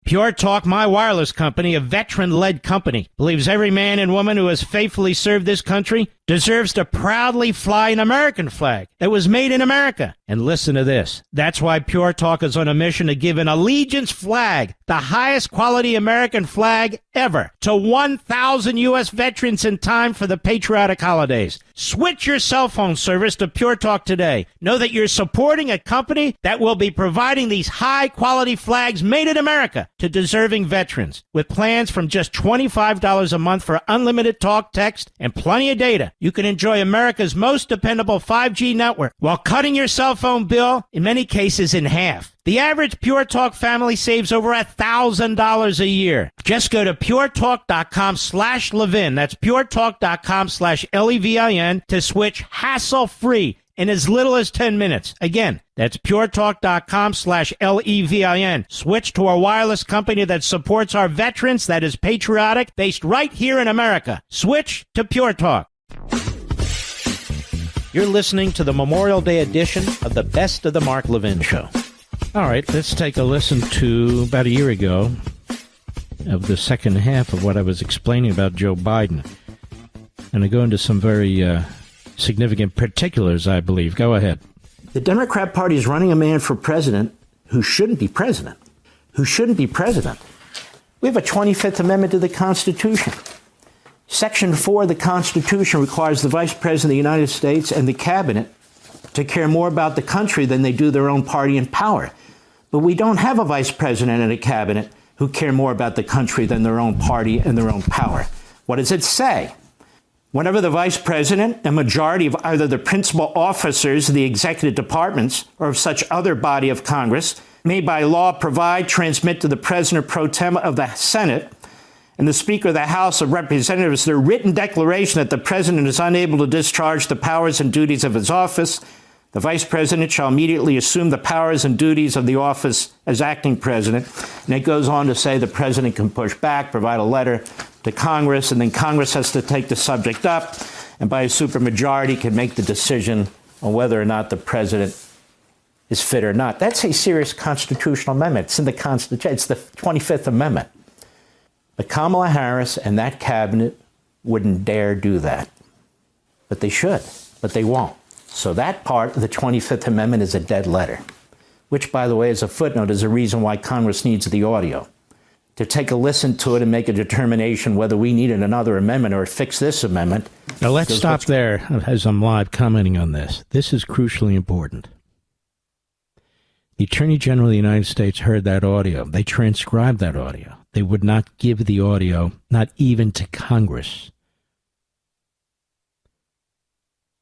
Pure Talk, my wireless company, a veteran-led company, believes every man and woman who has faithfully served this country deserves to proudly fly an American flag that was made in America. And listen to this. That's why Pure Talk is on a mission to give an allegiance flag, the highest quality American flag ever, to 1,000 U.S. veterans in time for the patriotic holidays. Switch your cell phone service to Pure Talk today. Know that you're supporting a company that will be providing these high-quality flags made in America to deserving veterans. With plans from just $25 a month for unlimited talk, text, and plenty of data, you can enjoy America's most dependable 5G network while cutting your cell phone bill, in many cases, in half. The average Pure Talk family saves over $1,000 a year. Just go to puretalk.com/Levin. That's puretalk.com/Levin to switch hassle-free in as little as 10 minutes. Again, that's puretalk.com/Levin. Switch to a wireless company that supports our veterans, that is patriotic, based right here in America. Switch to Pure Talk. You're listening to the Memorial Day edition of the Best of the Mark Levin Show. All right, let's take a listen to about a year ago of the second half of what I was explaining about Joe Biden. And I go into some very significant particulars, I believe. Go ahead. The Democrat Party is running a man for president who shouldn't be president. Who shouldn't be president. We have a 25th Amendment to the Constitution. Section 4 of the Constitution requires the Vice President of the United States and the Cabinet to care more about the country than they do their own party in power. But we don't have a Vice President and a Cabinet who care more about the country than their own party and their own power. What does it say? Whenever the Vice President, a majority of either the principal officers of the executive departments or of such other body of Congress may by law provide, transmit to the President pro tem of the Senate and the Speaker of the House of Representatives their written declaration that the President is unable to discharge the powers and duties of his office, the Vice President shall immediately assume the powers and duties of the office as acting President. And it goes on to say the President can push back, provide a letter to Congress, and then Congress has to take the subject up, and by a supermajority can make the decision on whether or not the President is fit or not. That's a serious constitutional amendment. It's in the Constitution. It's the 25th Amendment. But Kamala Harris and that cabinet wouldn't dare do that. But they should, but they won't. So that part of the 25th Amendment is a dead letter, which, by the way, as a footnote, is a reason why Congress needs the audio, to take a listen to it and make a determination whether we needed another amendment or fix this amendment. Now, let's stop there as I'm live commenting on this. This is crucially important. The Attorney General of the United States heard that audio. They transcribed that audio. They would not give the audio, not even to Congress.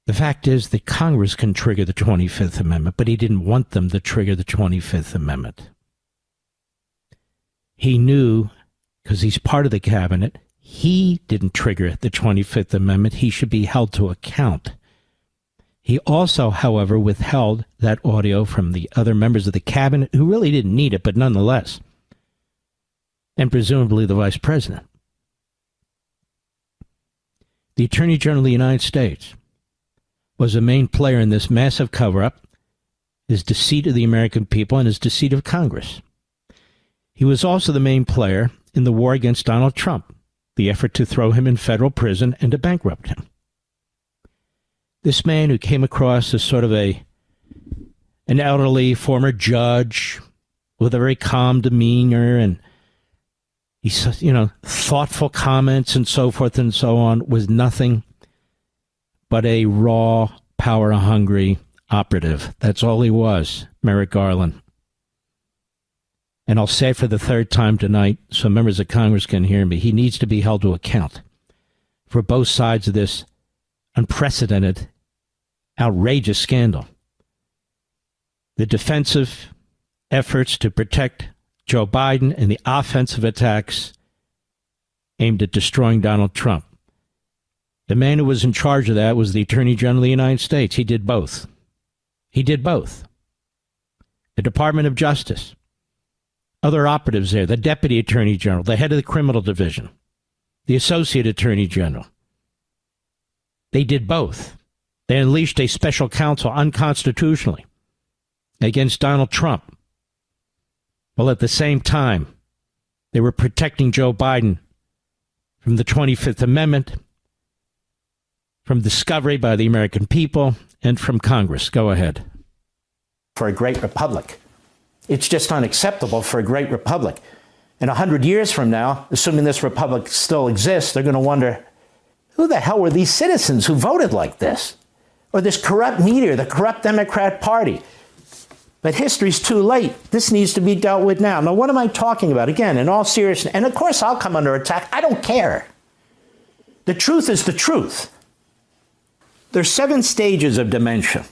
The fact is that Congress can trigger the 25th Amendment, but he didn't want them to trigger the 25th Amendment. He knew, because he's part of the cabinet, he didn't trigger the 25th Amendment. He should be held to account. He also, however, withheld that audio from the other members of the cabinet who really didn't need it, but nonetheless, and presumably the Vice President. The Attorney General of the United States was a main player in this massive cover-up, his deceit of the American people and his deceit of Congress. He was also the main player in the war against Donald Trump, the effort to throw him in federal prison and to bankrupt him. This man who came across as sort of an elderly former judge with a very calm demeanor and thoughtful comments and so forth and so on, was nothing but a raw power-hungry operative. That's all he was, Merrick Garland. And I'll say it for the third time tonight so members of Congress can hear me. He needs to be held to account for both sides of this unprecedented, outrageous scandal. The defensive efforts to protect Joe Biden and the offensive attacks aimed at destroying Donald Trump. The man who was in charge of that was the Attorney General of the United States. He did both. He did both. The Department of Justice, other operatives there, the Deputy Attorney General, the head of the Criminal Division, the Associate Attorney General. They did both. They unleashed a special counsel unconstitutionally against Donald Trump, while at the same time they were protecting Joe Biden from the 25th Amendment, from discovery by the American people, and from Congress. Go ahead. For a great republic. It's just unacceptable for a great republic. And 100 years from now, assuming this republic still exists, they're going to wonder, who the hell were these citizens who voted like this? Or this corrupt media, the corrupt Democrat Party? But history's too late. This needs to be dealt with now. Now, what am I talking about? Again, in all seriousness, and of course I'll come under attack. I don't care. The truth is the truth. There's 7 stages of dementia.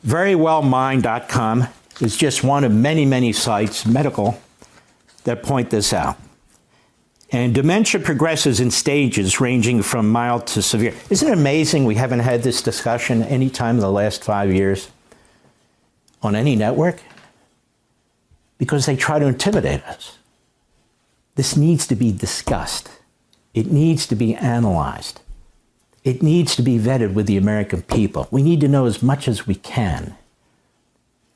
Verywellmind.com is just one of many, many sites, medical, that point this out. And dementia progresses in stages ranging from mild to severe. Isn't it amazing we haven't had this discussion any time in the last 5 years on any network? Because they try to intimidate us. This needs to be discussed. It needs to be analyzed. It needs to be vetted with the American people. We need to know as much as we can.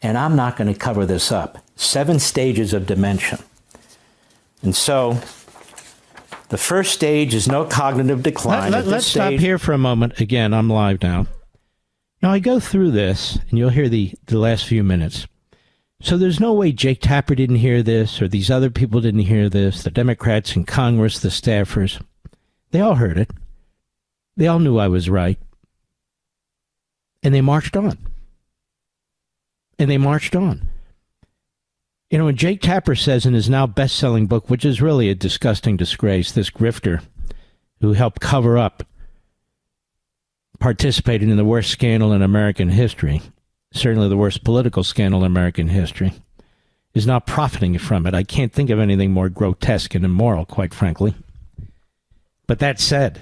And I'm not going to cover this up. 7 stages of dementia. And so the first stage is no cognitive decline. Let's stop here for a moment. Again, I'm live now. Now, I go through this, and you'll hear the last few minutes. So there's no way Jake Tapper didn't hear this, or these other people didn't hear this, the Democrats in Congress, the staffers. They all heard it. They all knew I was right. And they marched on. And they marched on. You know, when Jake Tapper says in his now best-selling book, which is really a disgusting disgrace, this grifter who helped cover up, participated in the worst scandal in American history, certainly the worst political scandal in American history, is now profiting from it. I can't think of anything more grotesque and immoral, quite frankly. But that said,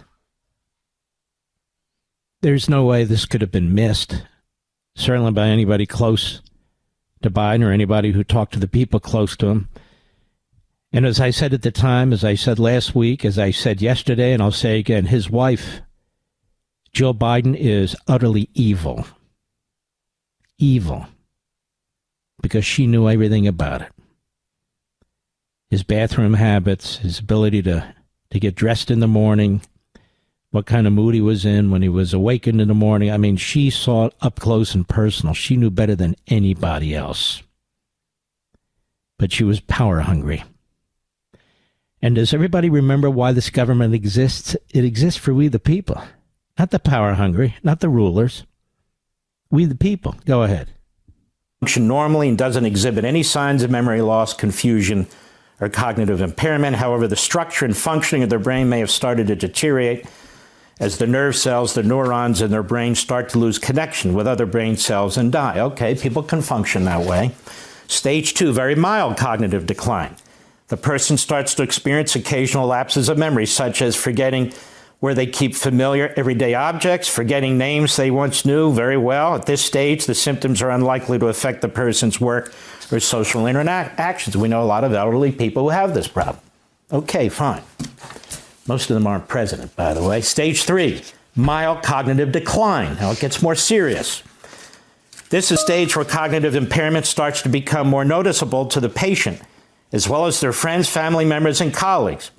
there's no way this could have been missed, certainly by anybody close to Biden or anybody who talked to the people close to him. And as I said at the time, as I said last week, as I said yesterday, and I'll say again, his wife, Jill Biden, is utterly evil. Evil. Because she knew everything about it. His bathroom habits, his ability to get dressed in the morning, what kind of mood he was in when he was awakened in the morning. I mean, she saw it up close and personal. She knew better than anybody else. But she was power hungry. And does everybody remember why this government exists? It exists for we the people. Not the power hungry, not the rulers. We the people. Go ahead. Function normally and doesn't exhibit any signs of memory loss, confusion, or cognitive impairment. However, the structure and functioning of their brain may have started to deteriorate as the nerve cells, the neurons in their brain start to lose connection with other brain cells and die. Okay, people can function that way. Stage 2, very mild cognitive decline. The person starts to experience occasional lapses of memory, such as forgetting where they keep familiar everyday objects, forgetting names they once knew very well. At this stage, the symptoms are unlikely to affect the person's work or social interactions. We know a lot of elderly people who have this problem. Okay, fine. Most of them aren't president, by the way. Stage 3, mild cognitive decline. Now it gets more serious. This is a stage where cognitive impairment starts to become more noticeable to the patient, as well as their friends, family members, and colleagues.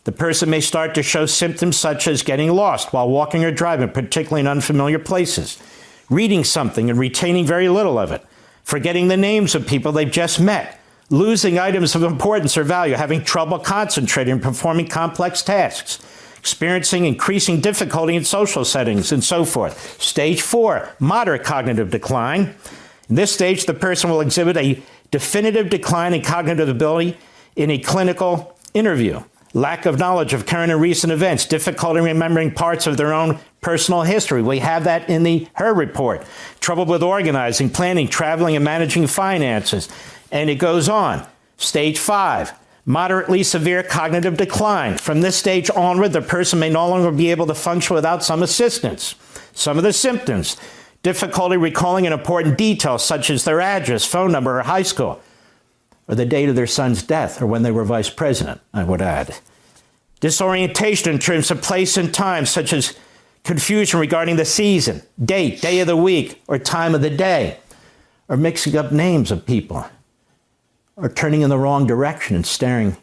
The person may start to show symptoms such as getting lost while walking or driving, particularly in unfamiliar places, reading something and retaining very little of it, forgetting the names of people they've just met, losing items of importance or value, having trouble concentrating and performing complex tasks, experiencing increasing difficulty in social settings, and so forth. Stage 4, moderate cognitive decline. In this stage, the person will exhibit a definitive decline in cognitive ability in a clinical interview. Lack of knowledge of current and recent events, difficulty remembering parts of their own personal history. We have that in the Hur report. Trouble with organizing, planning, traveling, and managing finances. And it goes on. Stage 5, moderately severe cognitive decline. From this stage onward, the person may no longer be able to function without some assistance. Some of the symptoms: difficulty recalling an important detail, such as their address, phone number, or high school, or the date of their son's death, or when they were vice president, I would add. Disorientation in terms of place and time, such as confusion regarding the season, date, day of the week, or time of the day, or mixing up names of people, or turning in the wrong direction and staring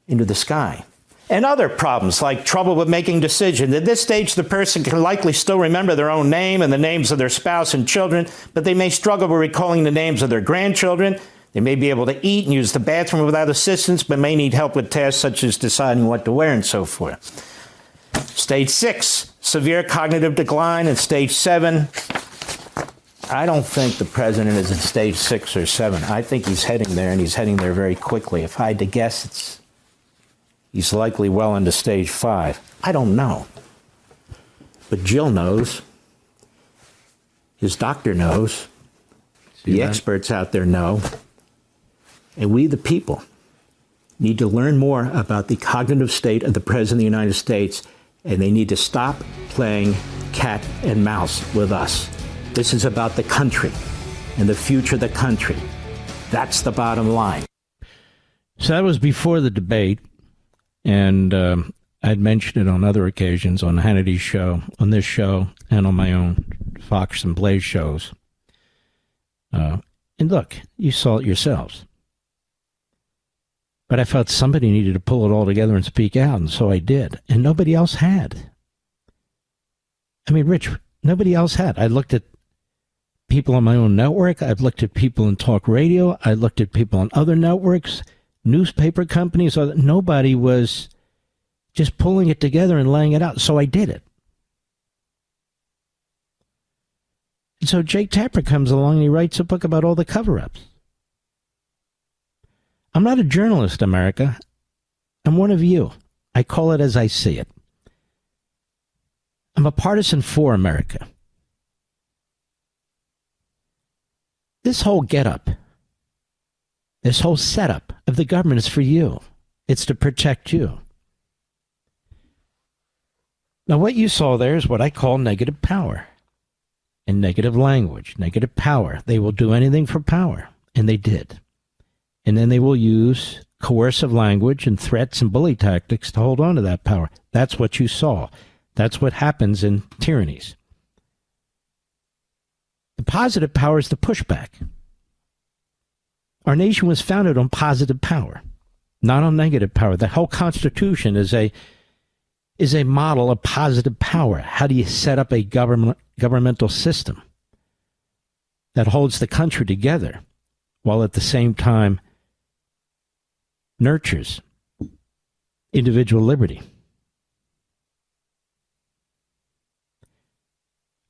into the sky. And other problems like trouble with making decisions. At this stage, the person can likely still remember their own name and the names of their spouse and children, but they may struggle with recalling the names of their grandchildren. They may be able to eat and use the bathroom without assistance, but may need help with tasks such as deciding what to wear and so forth. Stage 6, severe cognitive decline. And stage 7, I don't think the president is in stage 6 or 7. I think he's heading there, and he's heading there very quickly. If I had to guess, he's likely well into stage 5. I don't know. But Jill knows. His doctor knows. The experts out there know. And we, the people, need to learn more about the cognitive state of the President of the United States, and they need to stop playing cat and mouse with us. This is about the country and the future of the country. That's the bottom line. So that was before the debate, and I'd mentioned it on other occasions on Hannity's show, on this show, and on my own Fox and Blaze shows. And look, you saw it yourselves. But I felt somebody needed to pull it all together and speak out, and so I did. And nobody else had. I mean, Rich, nobody else had. I looked at people on my own network. I've looked at people in talk radio. I looked at people on other networks, newspaper companies. Nobody was just pulling it together and laying it out. So I did it. And so Jake Tapper comes along and he writes a book about all the cover-ups. I'm not a journalist, America. I'm one of you. I call it as I see it. I'm a partisan for America. This whole get-up, this whole setup of the government is for you. It's to protect you. Now, what you saw there is what I call negative power and negative language, negative power. They will do anything for power, and they did. And then they will use coercive language and threats and bully tactics to hold on to that power. That's what you saw. That's what happens in tyrannies. The positive power is the pushback. Our nation was founded on positive power, not on negative power. The whole Constitution is a model of positive power. How do you set up a governmental system that holds the country together while at the same time nurtures individual liberty?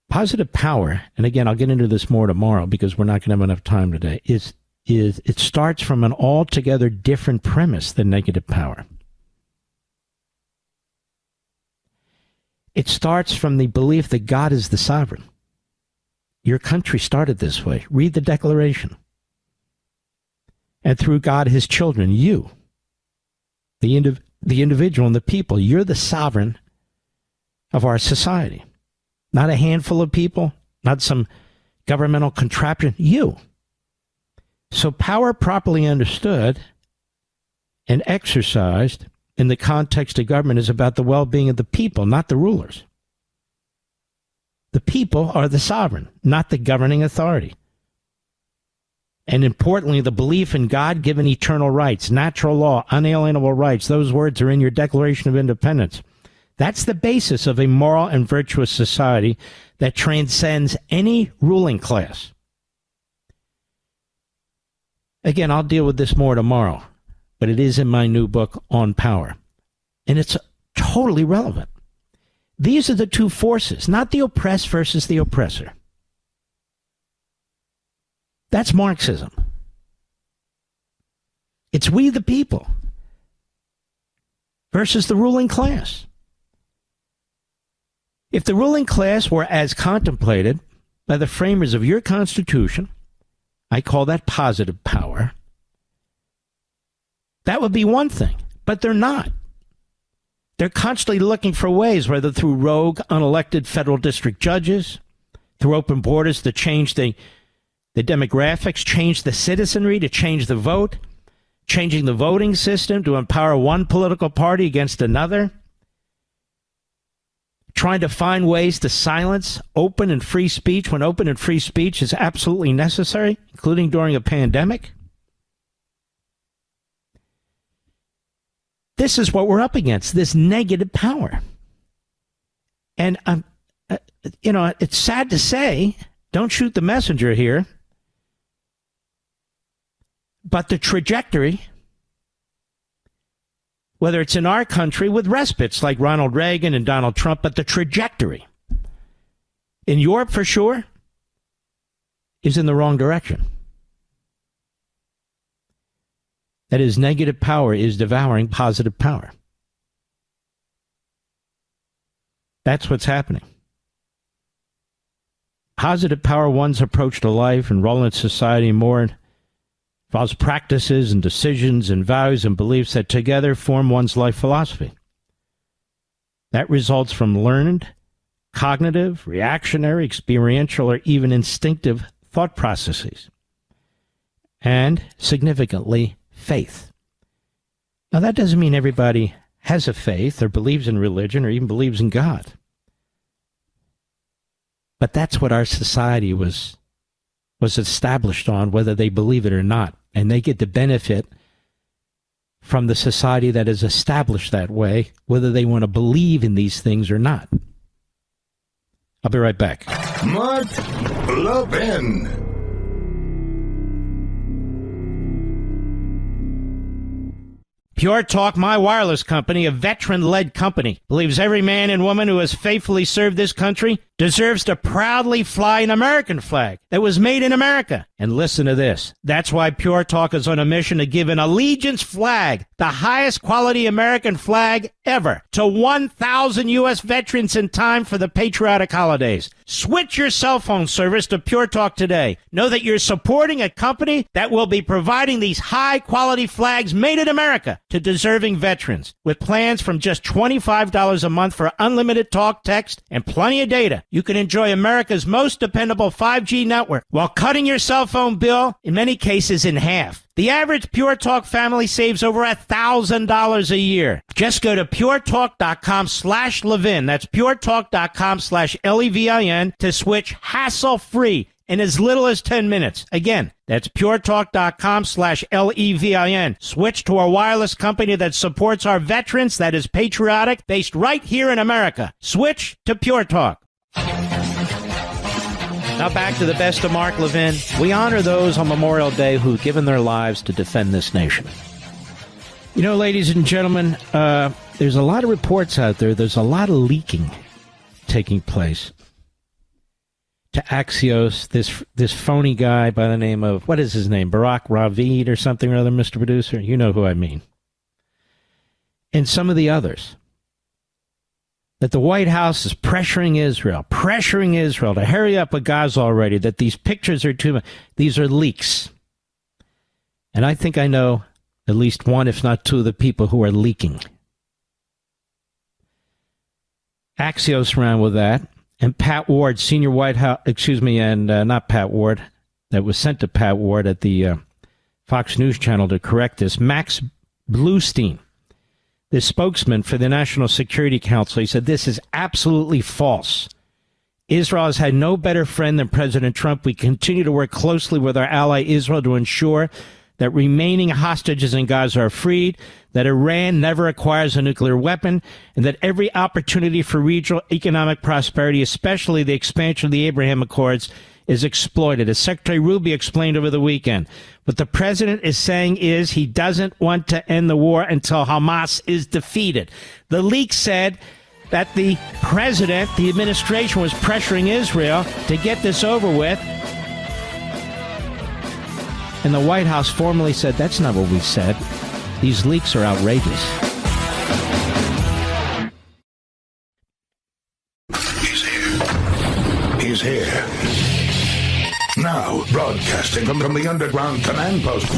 Positive power, and again, I'll get into this more tomorrow because we're not going to have enough time today, is it starts from an altogether different premise than negative power. It starts from the belief that God is the sovereign. Your country started this way. Read the Declaration. And through God, his children, you, the individual and the people, you're the sovereign of our society. Not a handful of people, not some governmental contraption, you. So power properly understood and exercised in the context of government is about the well-being of the people, not the rulers. The people are the sovereign, not the governing authority. And importantly, the belief in God-given eternal rights, natural law, unalienable rights, those words are in your Declaration of Independence. That's the basis of a moral and virtuous society that transcends any ruling class. Again, I'll deal with this more tomorrow, but it is in my new book on power. And it's totally relevant. These are the two forces, not the oppressed versus the oppressor. That's Marxism. It's we the people versus the ruling class. If the ruling class were as contemplated by the framers of your Constitution, I call that positive power, that would be one thing, but they're not. They're constantly looking for ways, whether through rogue, unelected federal district judges, through open borders to change the demographics, change the citizenry, to change the vote, changing the voting system to empower one political party against another, trying to find ways to silence open and free speech when open and free speech is absolutely necessary, including during a pandemic. This is what we're up against, this negative power. And, it's sad to say, don't shoot the messenger here, but the trajectory, whether it's in our country with respites like Ronald Reagan and Donald Trump, but the trajectory in Europe for sure is in the wrong direction. That is, negative power is devouring positive power. That's what's happening. Positive power, one's approach to life and role in society more involves practices and decisions and values and beliefs that together form one's life philosophy. That results from learned, cognitive, reactionary, experiential, or even instinctive thought processes. And, significantly, faith. Now, that doesn't mean everybody has a faith or believes in religion or even believes in God. But that's what our society was established on, whether they believe it or not. And they get the benefit from the society that is established that way, whether they want to believe in these things or not. I'll be right back. Mark Levin. Pure Talk, my wireless company, a veteran-led company, believes every man and woman who has faithfully served this country deserves to proudly fly an American flag that was made in America. And listen to this. That's why Pure Talk is on a mission to give an allegiance flag, the highest quality American flag ever, to 1,000 U.S. veterans in time for the patriotic holidays. Switch your cell phone service to Pure Talk today. Know that you're supporting a company that will be providing these high-quality flags made in America to deserving veterans, with plans from just $25 a month for unlimited talk, text, and plenty of data. You can enjoy America's most dependable 5G network while cutting your cell phone bill, in many cases, in half. The average Pure Talk family saves over $1,000 a year. Just go to puretalk.com/Levin. That's puretalk.com/Levin to switch hassle-free in as little as 10 minutes. Again, that's puretalk.com/Levin. Switch to a wireless company that supports our veterans, that is patriotic, based right here in America. Switch to Pure Talk. Now back to the best of Mark Levin. We honor those on Memorial Day who've given their lives to defend this nation. You know, ladies and gentlemen, there's a lot of reports out there. There's a lot of leaking taking place to Axios, this phony guy by the name of, what is his name, Barack Ravid or something or other, Mr. Producer? You know who I mean. And some of the others. That the White House is pressuring Israel to hurry up with Gaza already, that these pictures are too much. These are leaks. And I think I know at least one, if not two, of the people who are leaking. Axios ran with that. And Pat Ward, senior White House, not Pat Ward, that was sent to Pat Ward at the Fox News Channel to correct this. Max Bluestein, the spokesman for the National Security Council, he said, this is absolutely false. Israel has had no better friend than President Trump. We continue to work closely with our ally Israel to ensure that remaining hostages in Gaza are freed, that Iran never acquires a nuclear weapon, and that every opportunity for regional economic prosperity, especially the expansion of the Abraham Accords, is exploited. As Secretary Ruby explained over the weekend, what the president is saying is he doesn't want to end the war until Hamas is defeated. The leak said that the president, the administration, was pressuring Israel to get this over with. And the White House formally said, that's not what we said. These leaks are outrageous. He's here. Now, broadcasting from the underground command post,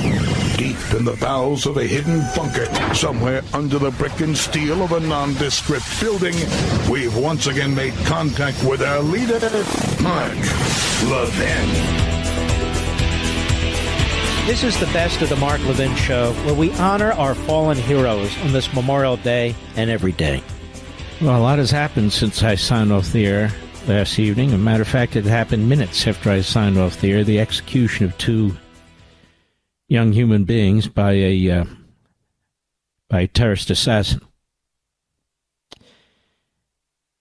deep in the bowels of a hidden bunker, somewhere under the brick and steel of a nondescript building, we've once again made contact with our leader, Mark Levin. This is the best of the Mark Levin Show, where we honor our fallen heroes on this Memorial Day and every day. Well, a lot has happened since I signed off the air last evening. As a matter of fact, it happened minutes after I signed off the air. The execution of two young human beings by a terrorist assassin.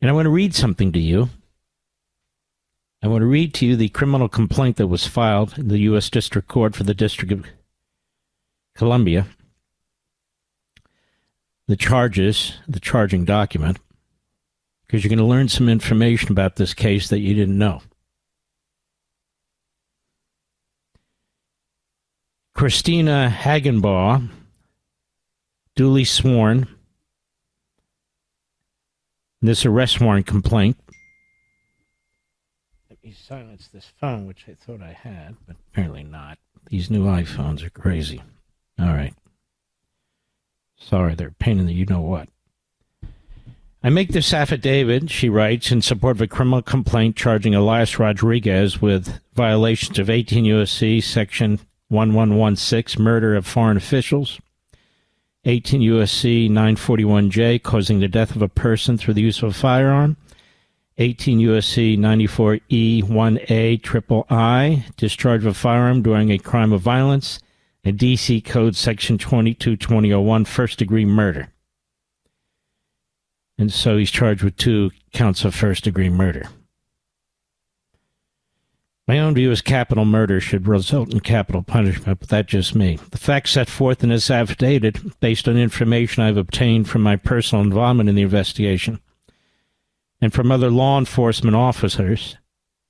And I want to read something to you. I want to read to you the criminal complaint that was filed in the U.S. District Court for the District of Columbia. The charges, the charging document, because you're going to learn some information about this case that you didn't know. Christina Hagenbaugh, duly sworn, in this arrest warrant complaint. Let me silence this phone, which I thought I had, but apparently not. These new iPhones are crazy. All right. Sorry, they're a pain in the you-know-what. I make this affidavit, she writes, in support of a criminal complaint charging Elias Rodriguez with violations of 18 U.S.C. Section 1116, murder of foreign officials, 18 U.S.C. 941J, causing the death of a person through the use of a firearm, 18 U.S.C. 94E1A triple I, discharge of a firearm during a crime of violence, and D.C. Code Section 22-2001, first-degree murder. And so he's charged with 2 counts of first-degree murder. My own view is capital murder should result in capital punishment, but that's just me. The facts set forth in this affidavit, based on information I've obtained from my personal involvement in the investigation, and from other law enforcement officers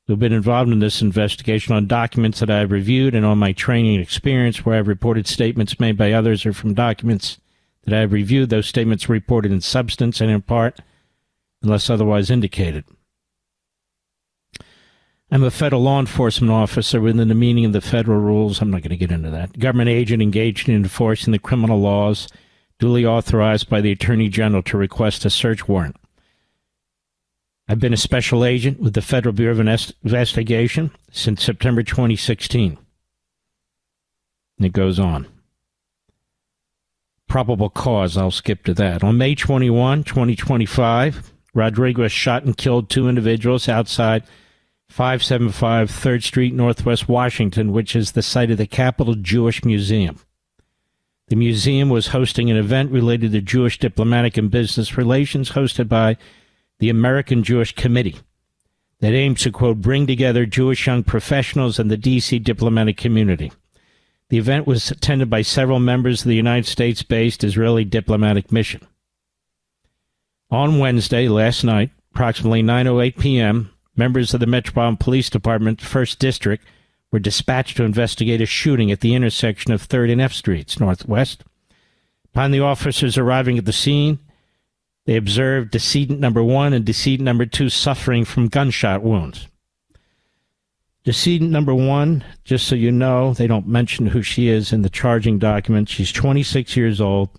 who have been involved in this investigation, on documents that I have reviewed, and on my training and experience where I've reported statements made by others, or from documents that I have reviewed. Those statements reported in substance and in part, unless otherwise indicated. I'm a federal law enforcement officer within the meaning of the federal rules. I'm not going to get into that. Government agent engaged in enforcing the criminal laws, duly authorized by the Attorney General to request a search warrant. I've been a special agent with the Federal Bureau of Investigation since September 2016. And it goes on. Probable cause, I'll skip to that. On May 21, 2025, Rodriguez shot and killed 2 individuals outside 575 3rd Street, Northwest Washington, which is the site of the Capitol Jewish Museum. The museum was hosting an event related to Jewish diplomatic and business relations hosted by the American Jewish Committee that aims to, quote, bring together Jewish young professionals and the D.C. diplomatic community. The event was attended by several members of the United States-based Israeli diplomatic mission. On Wednesday, last night, approximately 9:08 p.m., members of the Metropolitan Police Department, 1st District, were dispatched to investigate a shooting at the intersection of 3rd and F Streets, Northwest. Upon the officers arriving at the scene, they observed decedent number 1 and decedent number 2 suffering from gunshot wounds. Decedent number 1, just so you know, they don't mention who she is in the charging document. She's 26 years old,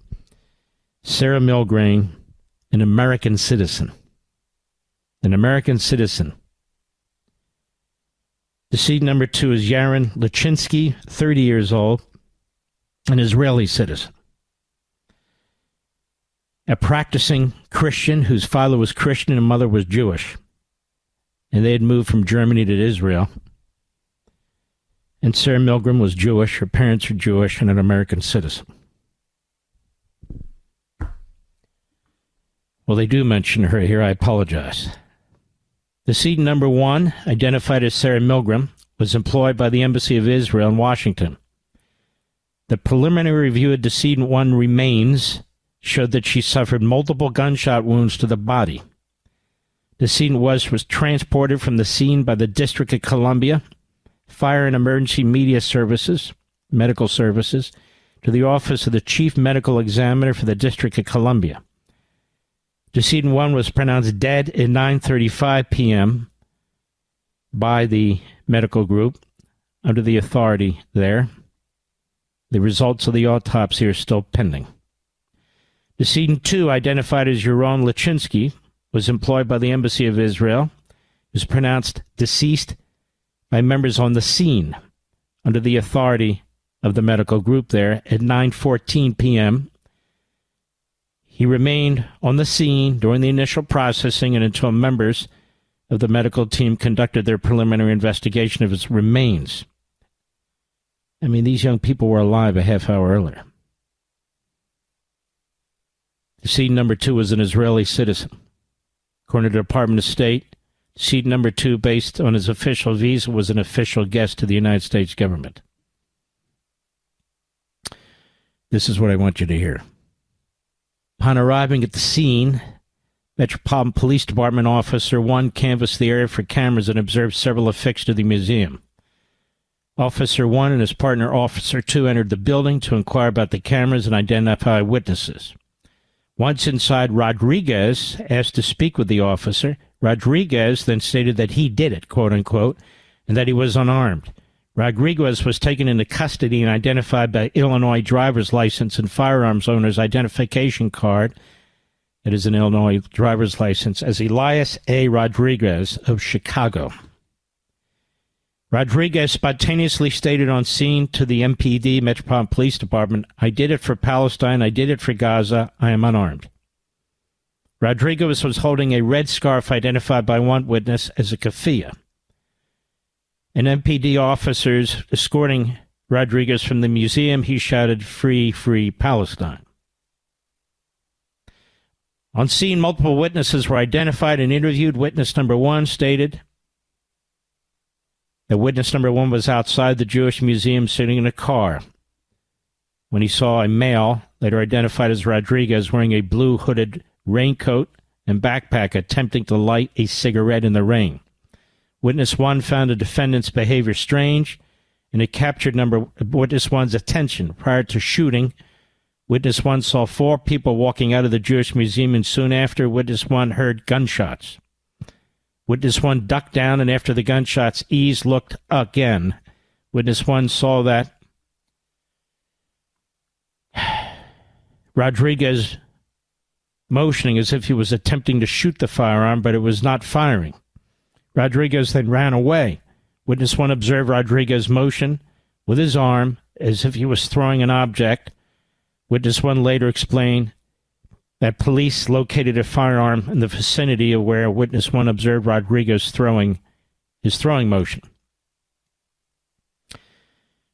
Sarah Milgrim, an American citizen. An American citizen. Decedent number 2 is Yaron Lischinsky, 30 years old, an Israeli citizen. A practicing Christian whose father was Christian and mother was Jewish. And they had moved from Germany to Israel. And Sarah Milgrim was Jewish, her parents were Jewish, and an American citizen. Well, they do mention her here. I apologize. Decedent number 1, identified as Sarah Milgrim, was employed by the Embassy of Israel in Washington. The preliminary review of decedent 1 remains showed that she suffered multiple gunshot wounds to the body. Decedent was transported from the scene by the District of Columbia Fire and Emergency Medical Services, to the office of the Chief Medical Examiner for the District of Columbia. Decedent 1 was pronounced dead at 9:35 p.m. by the medical group under the authority there. The results of the autopsy are still pending. Decedent 2, identified as Yaron Lischinsky, was employed by the Embassy of Israel. He was pronounced deceased by members on the scene under the authority of the medical group there at 9:14 p.m. He remained on the scene during the initial processing and until members of the medical team conducted their preliminary investigation of his remains. I mean, these young people were alive a half hour earlier. Decedent number 2 was an Israeli citizen. According to the Department of State, decedent number 2, based on his official visa, was an official guest to the United States government. This is what I want you to hear. Upon arriving at the scene, Metropolitan Police Department Officer 1 canvassed the area for cameras and observed several affixed to the museum. Officer 1 and his partner, Officer 2, entered the building to inquire about the cameras and identify witnesses. Once inside, Rodriguez asked to speak with the officer. Rodriguez then stated that he did it, quote-unquote, and that he was unarmed. Rodriguez was taken into custody and identified by Illinois driver's license and firearms owner's identification card, that is an Illinois driver's license, as Elias A. Rodriguez of Chicago. Rodriguez spontaneously stated on scene to the MPD, Metropolitan Police Department, "I did it for Palestine, I did it for Gaza, I am unarmed." Rodriguez was holding a red scarf identified by one witness as a keffiyeh. And MPD officers escorting Rodriguez from the museum, he shouted, "Free, free Palestine." On scene, multiple witnesses were identified and interviewed. Witness number 1 stated that witness number 1 was outside the Jewish museum sitting in a car when he saw a male, later identified as Rodriguez, wearing a blue hooded raincoat and backpack attempting to light a cigarette in the rain. Witness 1 found the defendant's behavior strange, and it captured witness 1's attention. Prior to shooting, witness 1 saw 4 people walking out of the Jewish museum, and soon after, witness 1 heard gunshots. Witness 1 ducked down, and after the gunshots eased, looked again. Witness 1 saw that Rodriguez motioning as if he was attempting to shoot the firearm, but it was not firing. Rodriguez then ran away. Witness 1 observed Rodriguez motion with his arm as if he was throwing an object. Witness 1 later explained that police located a firearm in the vicinity of where Witness 1 observed Rodriguez throwing his throwing motion.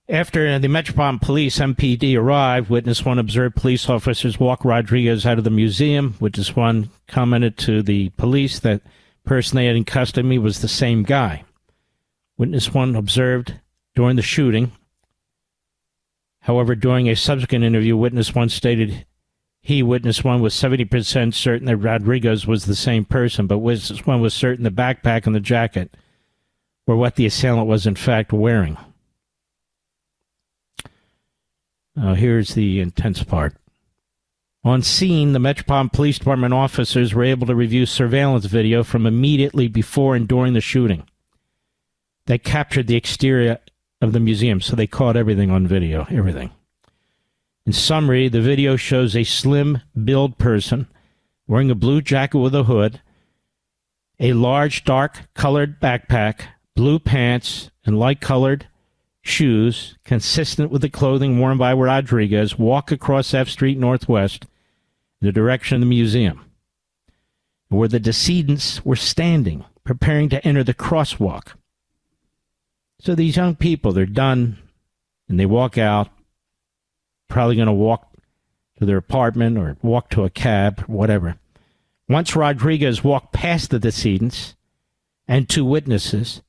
After the Metropolitan Police MPD arrived, Witness 1 observed police officers walk Rodriguez out of the museum. Witness 1 commented to the police that person they had in custody was the same guy. Witness 1 observed during the shooting. However, during a subsequent interview, Witness 1 stated Witness 1, was 70% certain that Rodriguez was the same person, but Witness 1 was certain the backpack and the jacket were what the assailant was in fact wearing. Now, here's the intense part. On scene, the Metropolitan Police Department officers were able to review surveillance video from immediately before and during the shooting. They captured the exterior of the museum, so they caught everything on video, everything. In summary, the video shows a slim-built person wearing a blue jacket with a hood, a large, dark-colored backpack, blue pants, and light-colored shoes, consistent with the clothing worn by Rodriguez, walk across F Street Northwest in the direction of the museum, where the decedents were standing, preparing to enter the crosswalk. So these young people, they're done, and they walk out, probably going to walk to their apartment or walk to a cab, whatever. Once Rodriguez walked past the decedents, and 2 witnesses,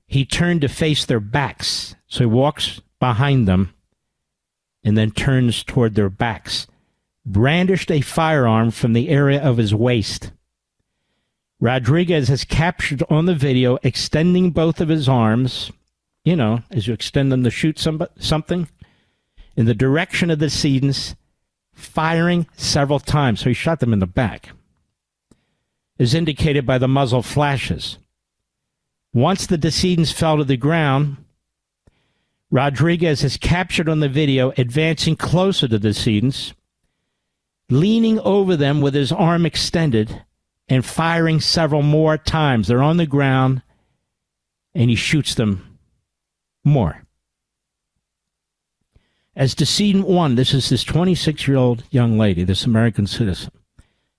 he turned to face their backs. So he walks behind them and then turns toward their backs, brandished a firearm from the area of his waist. Rodriguez is captured on the video extending both of his arms, you know, as you extend them to shoot something, in the direction of the decedents, firing several times. So he shot them in the back, as indicated by the muzzle flashes. Once the decedents fell to the ground, Rodriguez is captured on the video advancing closer to the decedents, leaning over them with his arm extended and firing several more times. They're on the ground, and he shoots them more. As decedent 1, this is this 26-year-old young lady, this American citizen,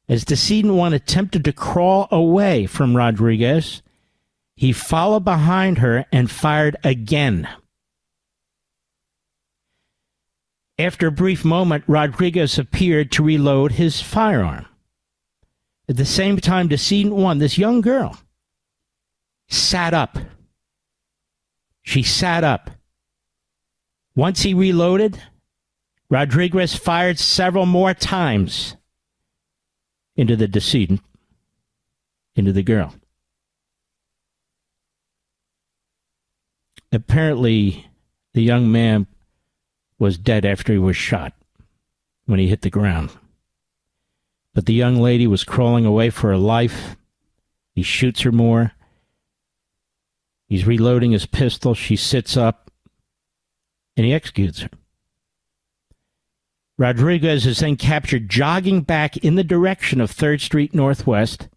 as decedent 1 attempted to crawl away from Rodriguez, he followed behind her and fired again. After a brief moment, Rodriguez appeared to reload his firearm. At the same time, decedent 1, this young girl, sat up. She sat up. Once he reloaded, Rodriguez fired several more times into the decedent, into the girl. Apparently, the young man was dead after he was shot when he hit the ground. But the young lady was crawling away for her life. He shoots her more. He's reloading his pistol. She sits up, and he executes her. Rodriguez is then captured jogging back in the direction of 3rd Street Northwest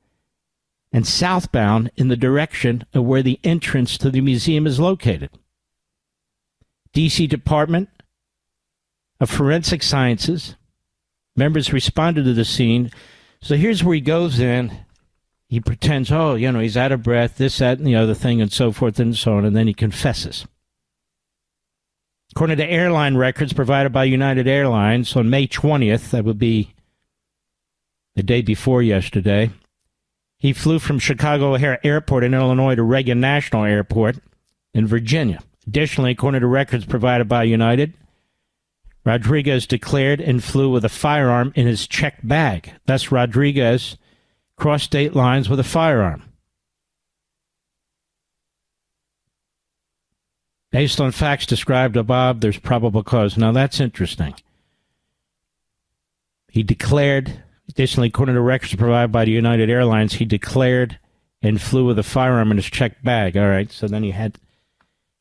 and southbound in the direction of where the entrance to the museum is located. D.C. Department of Forensic Sciences members responded to the scene. So here's where he goes in. He pretends, oh, you know, he's out of breath, this, that, and the other thing, and so forth and so on, and then he confesses. According to airline records provided by United Airlines, on May 20th, that would be the day before yesterday, he flew from Chicago O'Hare Airport in Illinois to Reagan National Airport in Virginia. Additionally, according to records provided by United, Rodriguez declared and flew with a firearm in his checked bag. Thus, Rodriguez crossed state lines with a firearm. Based on facts described above, there's probable cause. Now, that's interesting. He declared, additionally, according to records provided by the United Airlines, he declared and flew with a firearm in his checked bag. All right, so then he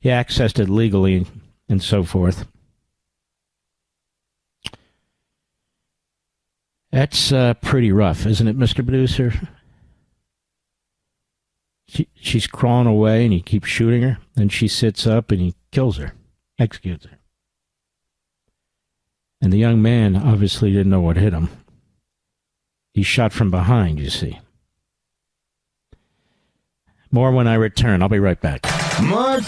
accessed it legally and so forth. That's pretty rough, isn't it, Mr. Producer? She's crawling away, and he keeps shooting her. Then she sits up, and he kills her, executes her. And the young man obviously didn't know what hit him. He's shot from behind, you see. More when I return. I'll be right back. Mark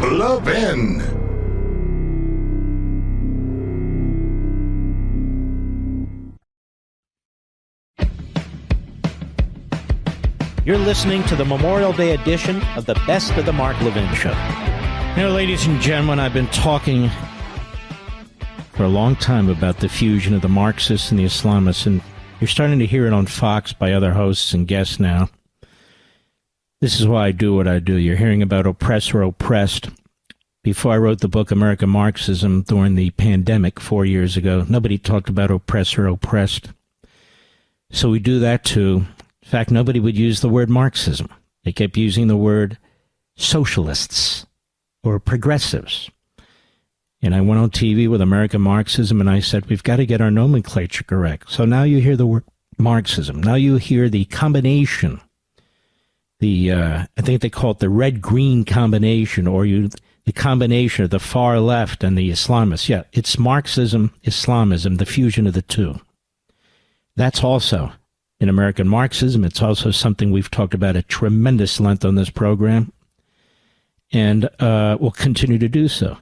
Levin. You're listening to the Memorial Day edition of the Best of the Mark Levin Show. Now, ladies and gentlemen, I've been talking for a long time about the fusion of the Marxists and the Islamists, and you're starting to hear it on Fox by other hosts and guests now. This is why I do what I do. You're hearing about oppressor oppressed. Before I wrote the book American Marxism during the pandemic 4 years ago, nobody talked about oppressor oppressed. So we do that too. In fact, nobody would use the word Marxism. They kept using the word socialists or progressives. And I went on TV with American Marxism, and I said, we've got to get our nomenclature correct. So now you hear the word Marxism. Now you hear the combination, I think they call it the red-green combination, or the combination of the far left and the Islamists. Yeah, it's Marxism, Islamism, the fusion of the two. That's also in American Marxism. It's also something we've talked about at tremendous length on this program, and we'll continue to do so.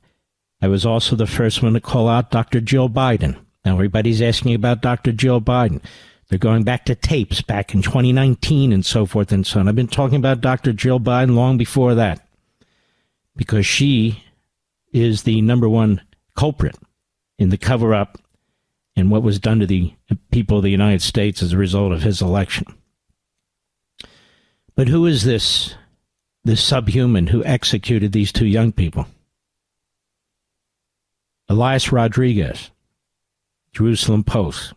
I was also the first one to call out Dr. Jill Biden. Now, everybody's asking about Dr. Jill Biden. They're going back to tapes back in 2019 and so forth and so on. I've been talking about Dr. Jill Biden long before that because she is the number one culprit in the cover-up and what was done to the people of the United States as a result of his election. But who is this subhuman who executed these two young people? Elias Rodriguez, Jerusalem Post.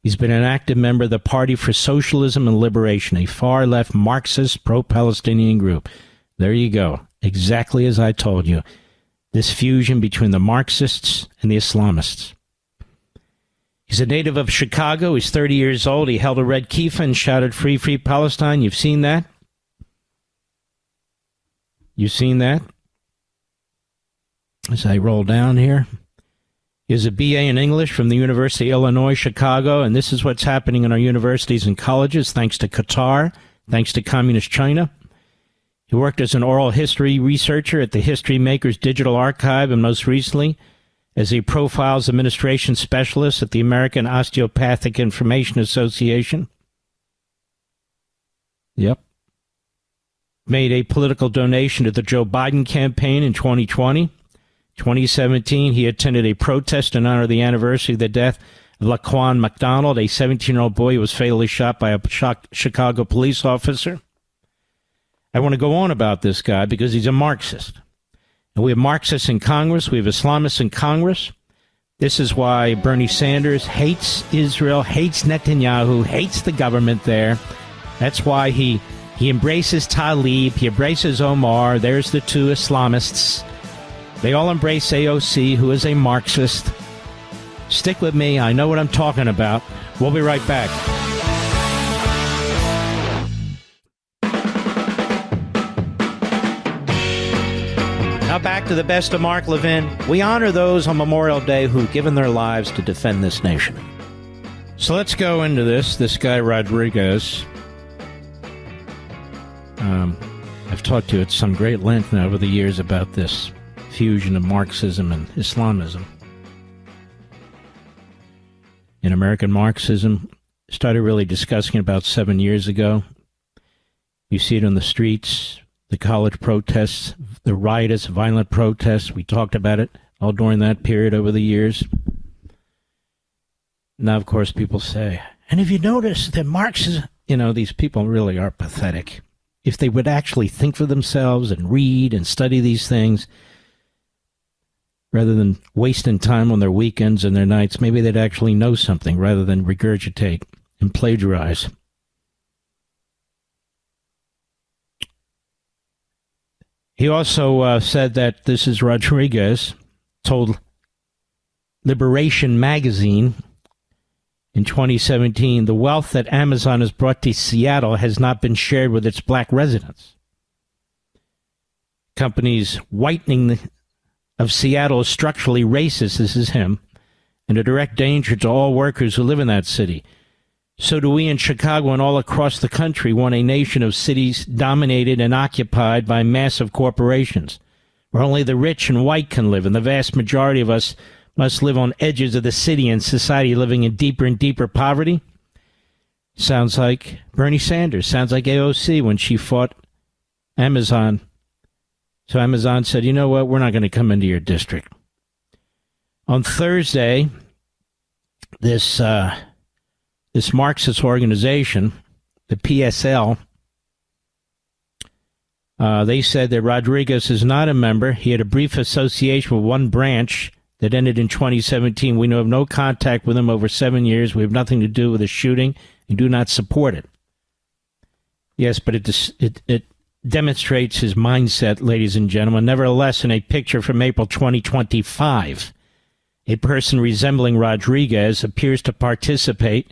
He's been an active member of the Party for Socialism and Liberation, a far-left Marxist pro-Palestinian group. There you go. Exactly as I told you. This fusion between the Marxists and the Islamists. He's a native of Chicago. He's 30 years old. He held a red kippah and shouted, "Free, free Palestine." You've seen that? You've seen that? As I roll down here. He has a BA in English from the University of Illinois, Chicago, and this is what's happening in our universities and colleges, thanks to Qatar, thanks to Communist China. He worked as an oral history researcher at the History Makers Digital Archive, and most recently as a profiles administration specialist at the American Osteopathic Information Association. Yep. Made a political donation to the Joe Biden campaign in 2020. 2017, he attended a protest in honor of the anniversary of the death of Laquan McDonald, a 17-year-old boy who was fatally shot by a Chicago police officer. I want to go on about this guy because he's a Marxist. And we have Marxists in Congress. We have Islamists in Congress. This is why Bernie Sanders hates Israel, hates Netanyahu, hates the government there. That's why he embraces Tlaib, he embraces Omar. There's the two Islamists. They all embrace AOC, who is a Marxist. Stick with me. I know what I'm talking about. We'll be right back. Now back to the best of Mark Levin. We honor those on Memorial Day who've given their lives to defend this nation. So let's go into this. This guy, Rodriguez. I've talked to you at some great length now over the years about this fusion of Marxism and Islamism. In American Marxism, started really discussing it about 7 years ago. You see it on the streets, the college protests, the riotous, violent protests. We talked about it all during that period over the years. Now, of course, people say, and have you noticed that Marxism, these people really are pathetic. If they would actually think for themselves and read and study these things, rather than wasting time on their weekends and their nights, maybe they'd actually know something rather than regurgitate and plagiarize. He also said that this is Rodriguez, told Liberation magazine in 2017, the wealth that Amazon has brought to Seattle has not been shared with its black residents. Companies whitening of Seattle is structurally racist, this is him, and a direct danger to all workers who live in that city. So do we in Chicago and all across the country want a nation of cities dominated and occupied by massive corporations, where only the rich and white can live, and the vast majority of us must live on edges of the city and society, living in deeper and deeper poverty? Sounds like Bernie Sanders, sounds like AOC when she fought Amazon. So Amazon said, you know what, we're not going to come into your district. On Thursday, this Marxist organization, the PSL, they said that Rodriguez is not a member. He had a brief association with one branch that ended in 2017. We know of no contact with him over 7 years. We have nothing to do with the shooting and do not support it. Yes, but it demonstrates his mindset, ladies and gentlemen. Nevertheless, in a picture from April 2025, a person resembling Rodriguez appears to participate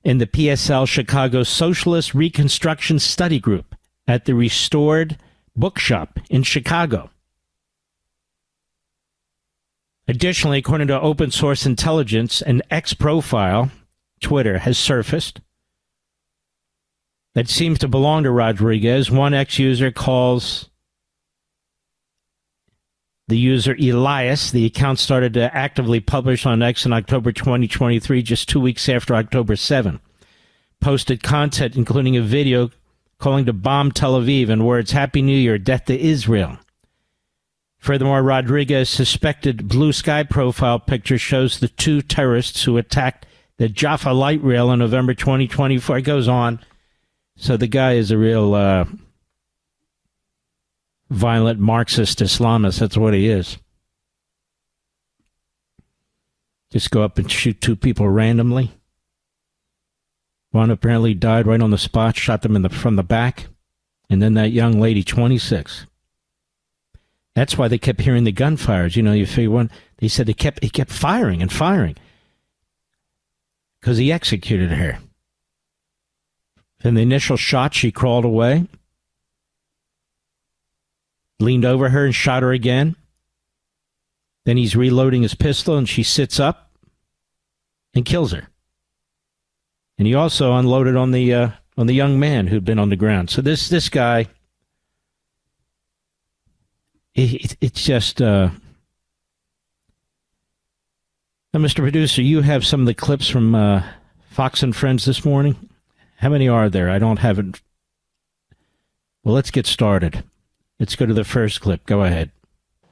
in the PSL Chicago Socialist Reconstruction Study Group at the Restored Bookshop in Chicago. Additionally, according to Open Source Intelligence, an X profile, Twitter, has surfaced that seems to belong to Rodriguez. One X user calls The user Elias, the account started to actively publish on X in October 2023, just 2 weeks after October 7. Posted content including a video calling to bomb Tel Aviv and words, Happy New Year, death to Israel. Furthermore, Rodriguez's suspected blue sky profile picture shows the two terrorists who attacked the Jaffa light rail in November 2024. It goes on. So the guy is a real violent Marxist-Islamist. That's what he is. Just go up and shoot two people randomly. One apparently died right on the spot, shot them from the back. And then that young lady, 26. That's why they kept hearing the gunfires. You know, you figure one, they said he kept firing and firing. Because he executed her. In the initial shot, she crawled away. Leaned over her and shot her again. Then he's reloading his pistol and she sits up and kills her. And he also unloaded on the young man who'd been on the ground. So this guy, it's just. Now, Mr. Producer, you have some of the clips from Fox and Friends this morning. How many are there? I don't have it. Well, let's get started. Let's go to the first clip. Go ahead.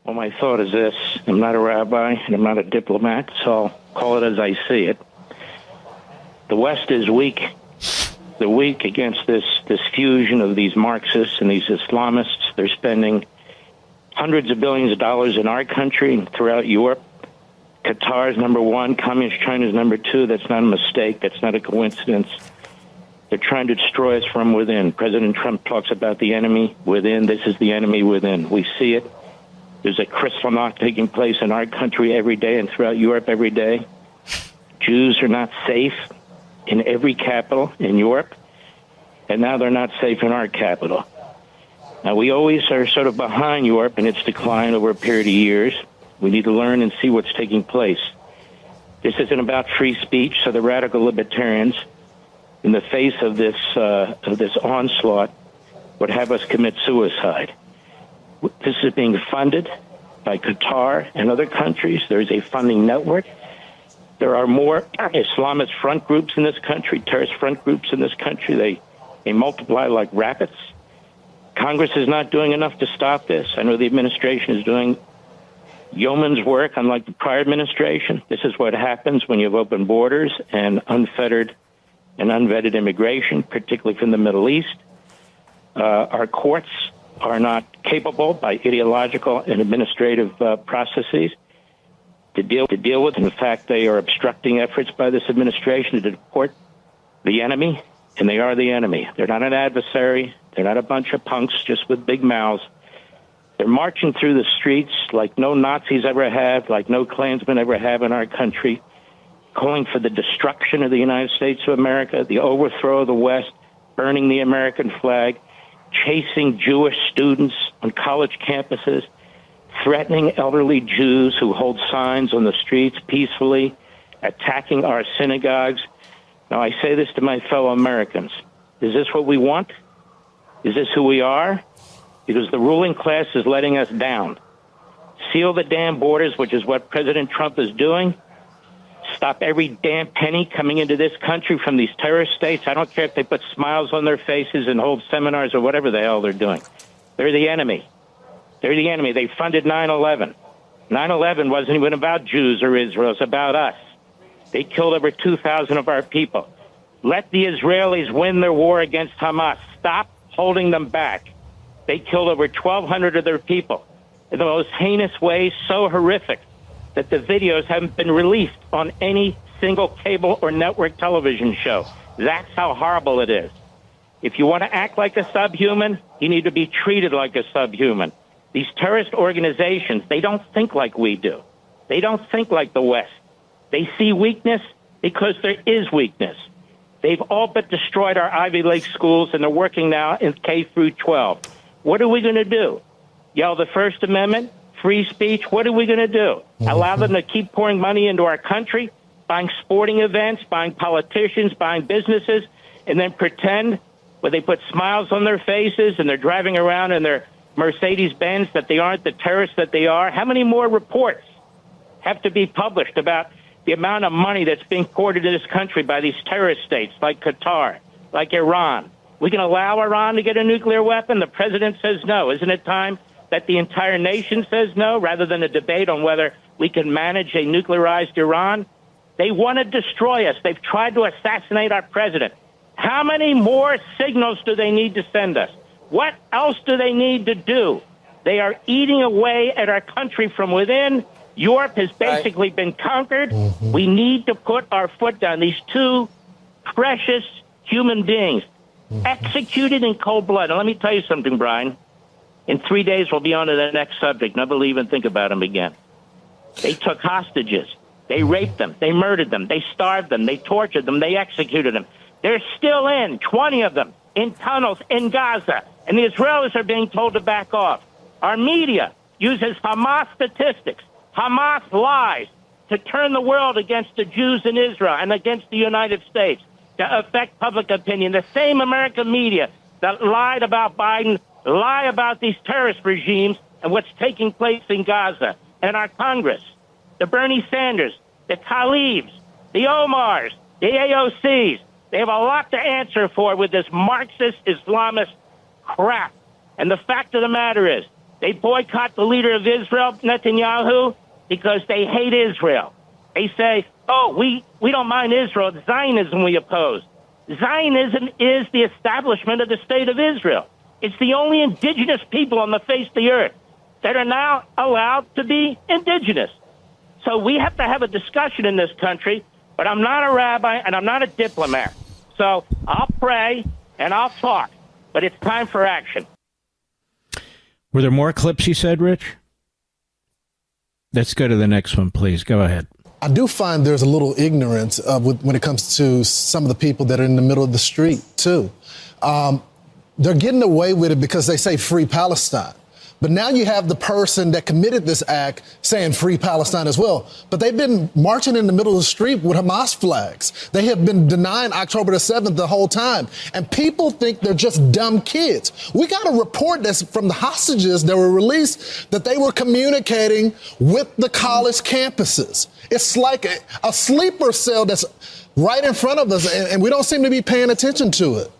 Well, my thought is this. I'm not a rabbi and I'm not a diplomat, so I'll call it as I see it. The West is weak. They're weak against this fusion of these Marxists and these Islamists. They're spending hundreds of billions of dollars in our country and throughout Europe. Qatar is number one. Communist China is number two. That's not a mistake. That's not a coincidence. They're trying to destroy us from within. President Trump talks about the enemy within. This is the enemy within. We see it. There's a Kristallnacht taking place in our country every day and throughout Europe every day. Jews are not safe in every capital in Europe, and now they're not safe in our capital. Now, we always are sort of behind Europe in its decline over a period of years. We need to learn and see what's taking place. This isn't about free speech, so the radical libertarians, in the face of this onslaught, would have us commit suicide. This is being funded by Qatar and other countries. There's a funding network. There are more Islamist front groups in this country, terrorist front groups in this country. They multiply like rabbits. Congress is not doing enough to stop this. I know the administration is doing yeoman's work, unlike the prior administration. This is what happens when you have open borders and unfettered and unvetted immigration, particularly from the Middle East. Our courts are not capable by ideological and administrative processes to deal with. In fact, they are obstructing efforts by this administration to deport the enemy, and they are the enemy. They're not an adversary. They're not a bunch of punks just with big mouths. They're marching through the streets like no Nazis ever have, like no Klansmen ever have in our country, calling for the destruction of the United States of America, the overthrow of the West, burning the American flag, chasing Jewish students on college campuses, threatening elderly Jews who hold signs on the streets peacefully, attacking our synagogues. Now, I say this to my fellow Americans. Is this what we want? Is this who we are? Because the ruling class is letting us down. Seal the damn borders, which is what President Trump is doing. Stop every damn penny coming into this country from these terrorist states. I don't care if they put smiles on their faces and hold seminars or whatever the hell they're doing. They're the enemy. They're the enemy. They funded 9/11. 9/11 wasn't even about Jews or Israel. It's about us. They killed over 2,000 of our people. Let the Israelis win their war against Hamas. Stop holding them back. They killed over 1,200 of their people in the most heinous ways, so horrific that the videos haven't been released on any single cable or network television show. That's how horrible it is. If you want to act like a subhuman, you need to be treated like a subhuman. These terrorist organizations, they don't think like we do. They don't think like the West. They see weakness because there is weakness. They've all but destroyed our Ivy League schools, and they're working now in K through 12. What are we going to do? Yell the First Amendment? Free speech? What are we going to do? Allow them to keep pouring money into our country, buying sporting events, buying politicians, buying businesses, and then pretend when they put smiles on their faces and they're driving around in their Mercedes-Benz that they aren't the terrorists that they are? How many more reports have to be published about the amount of money that's being poured into this country by these terrorist states like Qatar, like Iran? We can allow Iran to get a nuclear weapon? The president says no. Isn't it time that the entire nation says no, rather than a debate on whether we can manage a nuclearized Iran? They want to destroy us. They've tried to assassinate our president. How many more signals do they need to send us? What else do they need to do? They are eating away at our country from within. Europe has basically been conquered. We need to put our foot down. These two precious human beings executed in cold blood. And let me tell you something, Brian. In 3 days, we'll be on to the next subject. Never even think about them again. They took hostages. They raped them. They murdered them. They starved them. They tortured them. They executed them. They're still 20 of them, in tunnels in Gaza. And the Israelis are being told to back off. Our media uses Hamas statistics, Hamas lies to turn the world against the Jews in Israel and against the United States, to affect public opinion. The same American media that lied about Biden lie about these terrorist regimes and what's taking place in Gaza. And our Congress, the Bernie Sanders, the Tlaibs, the Omars, the AOCs, they have a lot to answer for with this Marxist-Islamist crap. And the fact of the matter is, they boycott the leader of Israel, Netanyahu, because they hate Israel. They say, oh, we don't mind Israel. It's Zionism we oppose. Zionism is the establishment of the state of Israel. It's the only indigenous people on the face of the earth that are now allowed to be indigenous. So we have to have a discussion in this country, but I'm not a rabbi and I'm not a diplomat. So I'll pray and I'll talk, but it's time for action. Were there more clips, you said, Rich? Let's go to the next one, please. Go ahead. I do find there's a little ignorance when it comes to some of the people that are in the middle of the street, too. They're getting away with it because they say free Palestine. But now you have the person that committed this act saying free Palestine as well. But they've been marching in the middle of the street with Hamas flags. They have been denying October the 7th the whole time. And people think they're just dumb kids. We got a report that's from the hostages that were released that they were communicating with the college campuses. It's like a sleeper cell that's right in front of us, and we don't seem to be paying attention to it.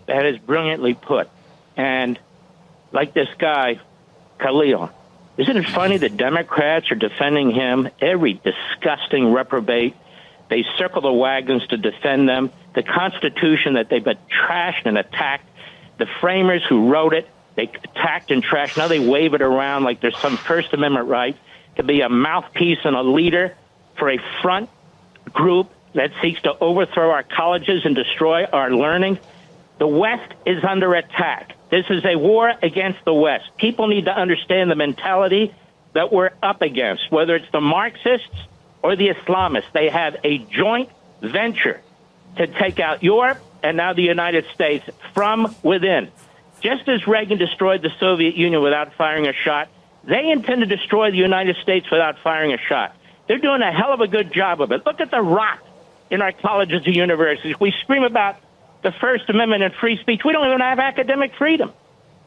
That is brilliantly put. And like this guy, Khalil, isn't it funny that Democrats are defending him? Every disgusting reprobate. They circle the wagons to defend them. The Constitution that they've trashed and attacked. The framers who wrote it, they attacked and trashed. Now they wave it around like there's some First Amendment right to be a mouthpiece and a leader for a front group that seeks to overthrow our colleges and destroy our learning. The West is under attack. This is a war against the West. People need to understand the mentality that we're up against, whether it's the Marxists or the Islamists. They have a joint venture to take out Europe and now the United States from within. Just as Reagan destroyed the Soviet Union without firing a shot, they intend to destroy the United States without firing a shot. They're doing a hell of a good job of it. Look at the rot in our colleges and universities. We scream about the First Amendment and free speech. We don't even have academic freedom.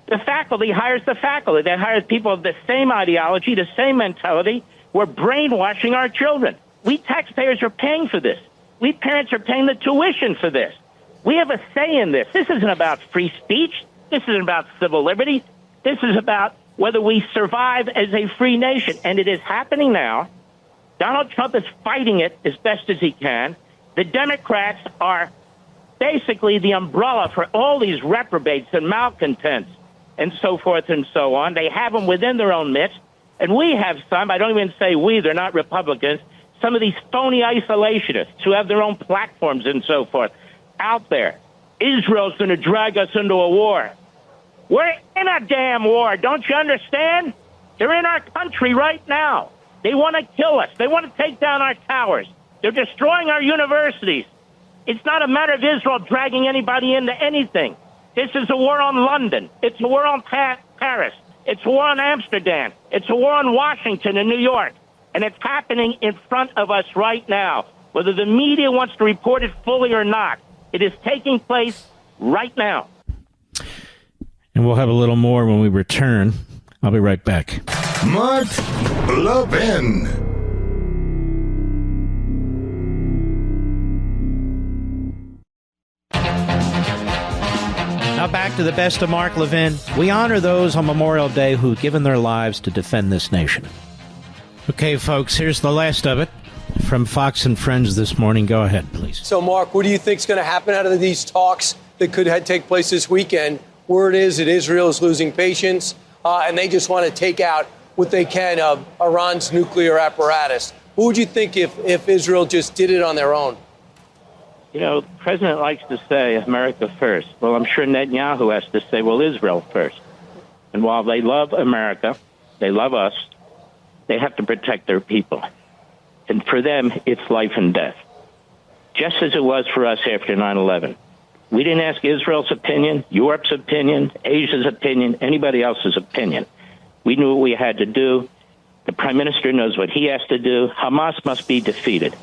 The faculty hires the faculty. They hire people of the same ideology, the same mentality. We're brainwashing our children. We taxpayers are paying for this. We parents are paying the tuition for this. We have a say in this. This isn't about free speech. This isn't about civil liberty. This is about whether we survive as a free nation. And it is happening now. Donald Trump is fighting it as best as he can. The Democrats are basically the umbrella for all these reprobates and malcontents and so forth and so on. They have them within their own midst. And we have some, I don't even say we, they're not Republicans, some of these phony isolationists who have their own platforms and so forth out there. Israel's going to drag us into a war. We're in a damn war. Don't you understand? They're in our country right now. They want to kill us. They want to take down our towers. They're destroying our universities. It's not a matter of Israel dragging anybody into anything. This is a war on London. It's a war on Paris. It's a war on Amsterdam. It's a war on Washington and New York. And it's happening in front of us right now. Whether the media wants to report it fully or not, it is taking place right now. And we'll have a little more when we return. I'll be right back. Mark Levin. Now back to the best of Mark Levin. We honor those on Memorial Day who've given their lives to defend this nation. Okay, folks, here's the last of it from Fox and Friends this morning. Go ahead, please. So, Mark, what do you think is going to happen out of these talks that could take place this weekend? Word is that Israel is losing patience, and they just want to take out what they can of Iran's nuclear apparatus. What would you think if Israel just did it on their own? You know, the president likes to say America first. Well, I'm sure Netanyahu has to say, well, Israel first. And while they love America, they love us, they have to protect their people. And for them, it's life and death. Just as it was for us after 9/11. We didn't ask Israel's opinion, Europe's opinion, Asia's opinion, anybody else's opinion. We knew what we had to do. The prime minister knows what he has to do. Hamas must be defeated.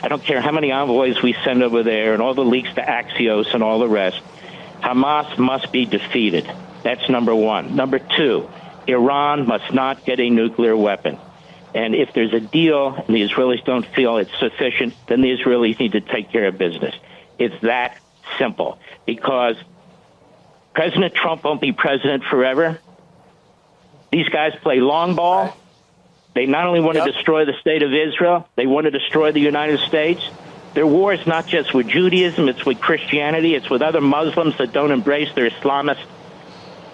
I don't care how many envoys we send over there and all the leaks to Axios and all the rest. Hamas must be defeated. That's number one. Number two, Iran must not get a nuclear weapon. And if there's a deal and the Israelis don't feel it's sufficient, then the Israelis need to take care of business. It's that simple. Because President Trump won't be president forever. These guys play long ball. They not only want to destroy the state of Israel, they want to destroy the United States. Their war is not just with Judaism, it's with Christianity, it's with other Muslims that don't embrace their Islamist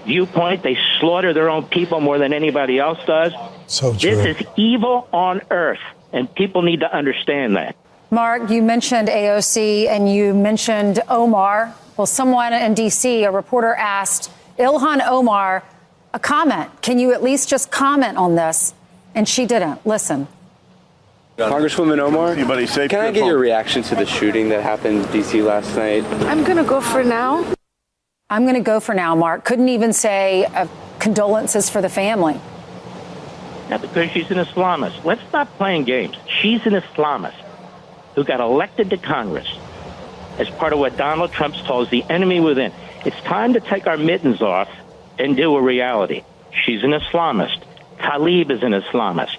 viewpoint. They slaughter their own people more than anybody else does. So true. This is evil on earth, and people need to understand that. Mark, you mentioned AOC and you mentioned Omar. Well, someone in D.C., a reporter asked Ilhan Omar a comment. Can you at least just comment on this? And she didn't. Listen. Congresswoman Omar, can I get your reaction to the shooting that happened in D.C. last night? I'm going to go for now. I'm going to go for now, Mark. Couldn't even say condolences for the family. Not because she's an Islamist. Let's stop playing games. She's an Islamist who got elected to Congress as part of what Donald Trump calls the enemy within. It's time to take our mittens off and do a reality. She's an Islamist. Tlaib is an Islamist.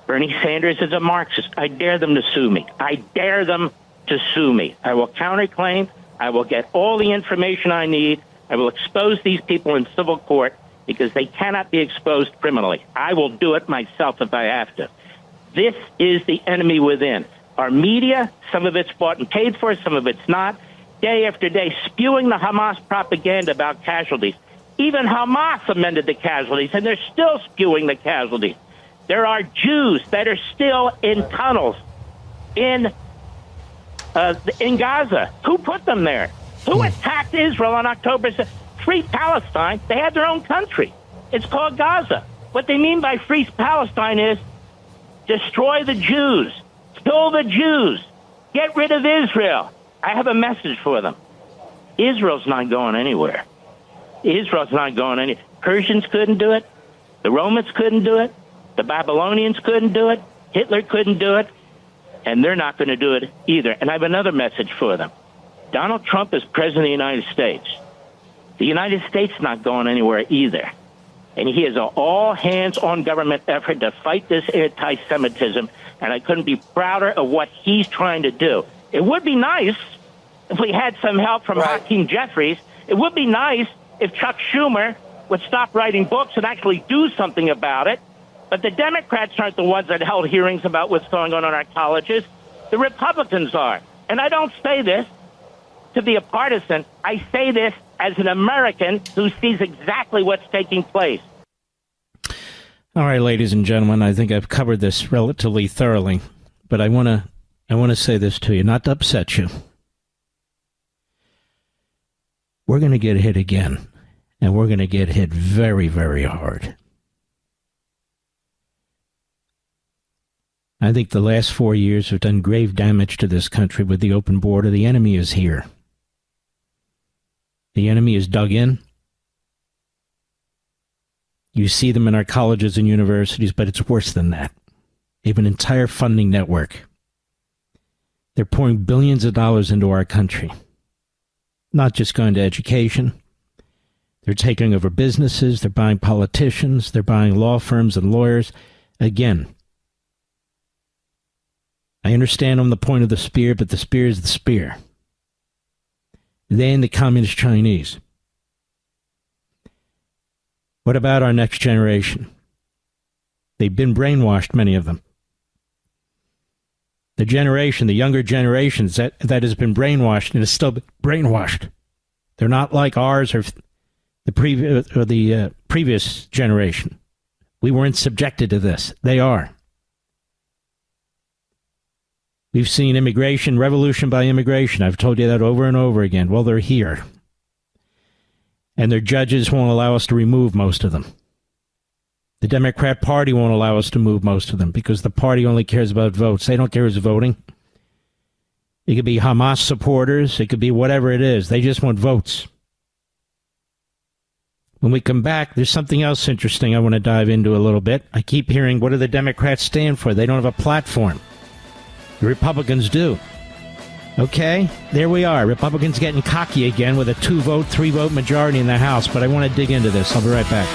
Bernie Sanders is a Marxist. I dare them to sue me. I dare them to sue me. I will counterclaim. I will get all the information I need. I will expose these people in civil court because they cannot be exposed criminally. I will do it myself if I have to. This is the enemy within. Our media, some of it's bought and paid for, some of it's not, day after day, spewing the Hamas propaganda about casualties. Even Hamas amended the casualties, and they're still spewing the casualties. There are Jews that are still in tunnels in Gaza. Who put them there? Who attacked Israel on October 6th? Free Palestine. They had their own country. It's called Gaza. What they mean by free Palestine is destroy the Jews, kill the Jews, get rid of Israel. I have a message for them. Israel's not going anywhere. Israel's not going anywhere. Persians couldn't do it. The Romans couldn't do it. The Babylonians couldn't do it. Hitler couldn't do it. And they're not going to do it either. And I have another message for them. Donald Trump is president of the United States. The United States is not going anywhere either. And he is an all-hands-on government effort to fight this anti-Semitism. And I couldn't be prouder of what he's trying to do. It would be nice if we had some help from Hakeem Jeffries. It would be nice if Chuck Schumer would stop writing books and actually do something about it. But the Democrats aren't the ones that held hearings about what's going on in our colleges. The Republicans are. And I don't say this to be a partisan. I say this as an American who sees exactly what's taking place. All right, ladies and gentlemen, I think I've covered this relatively thoroughly, but I want to say this to you, not to upset you. We're going to get hit again, and we're going to get hit very, very hard. I think the last 4 years have done grave damage to this country with the open border. The enemy is here. The enemy is dug in. You see them in our colleges and universities, but it's worse than that. They have an entire funding network. They're pouring billions of dollars into our country. Not just going to education. They're taking over businesses. They're buying politicians. They're buying law firms and lawyers. Again, I understand on the point of the spear, but the spear is the spear. They and the communist Chinese. What about our next generation? They've been brainwashed, many of them. The generation, the younger generations that has been brainwashed and is still brainwashed. They're not like ours or the previous generation. We weren't subjected to this. They are. We've seen immigration, revolution by immigration. I've told you that over and over again. Well, they're here. And their judges won't allow us to remove most of them. The Democrat Party won't allow us to move most of them because the party only cares about votes. They don't care who's voting. It could be Hamas supporters. It could be whatever it is. They just want votes. When we come back, there's something else interesting I want to dive into a little bit. I keep hearing, what do the Democrats stand for? They don't have a platform. The Republicans do. Okay, there we are. Republicans getting cocky again with a 2-vote, 3-vote majority in the House. But I want to dig into this. I'll be right back.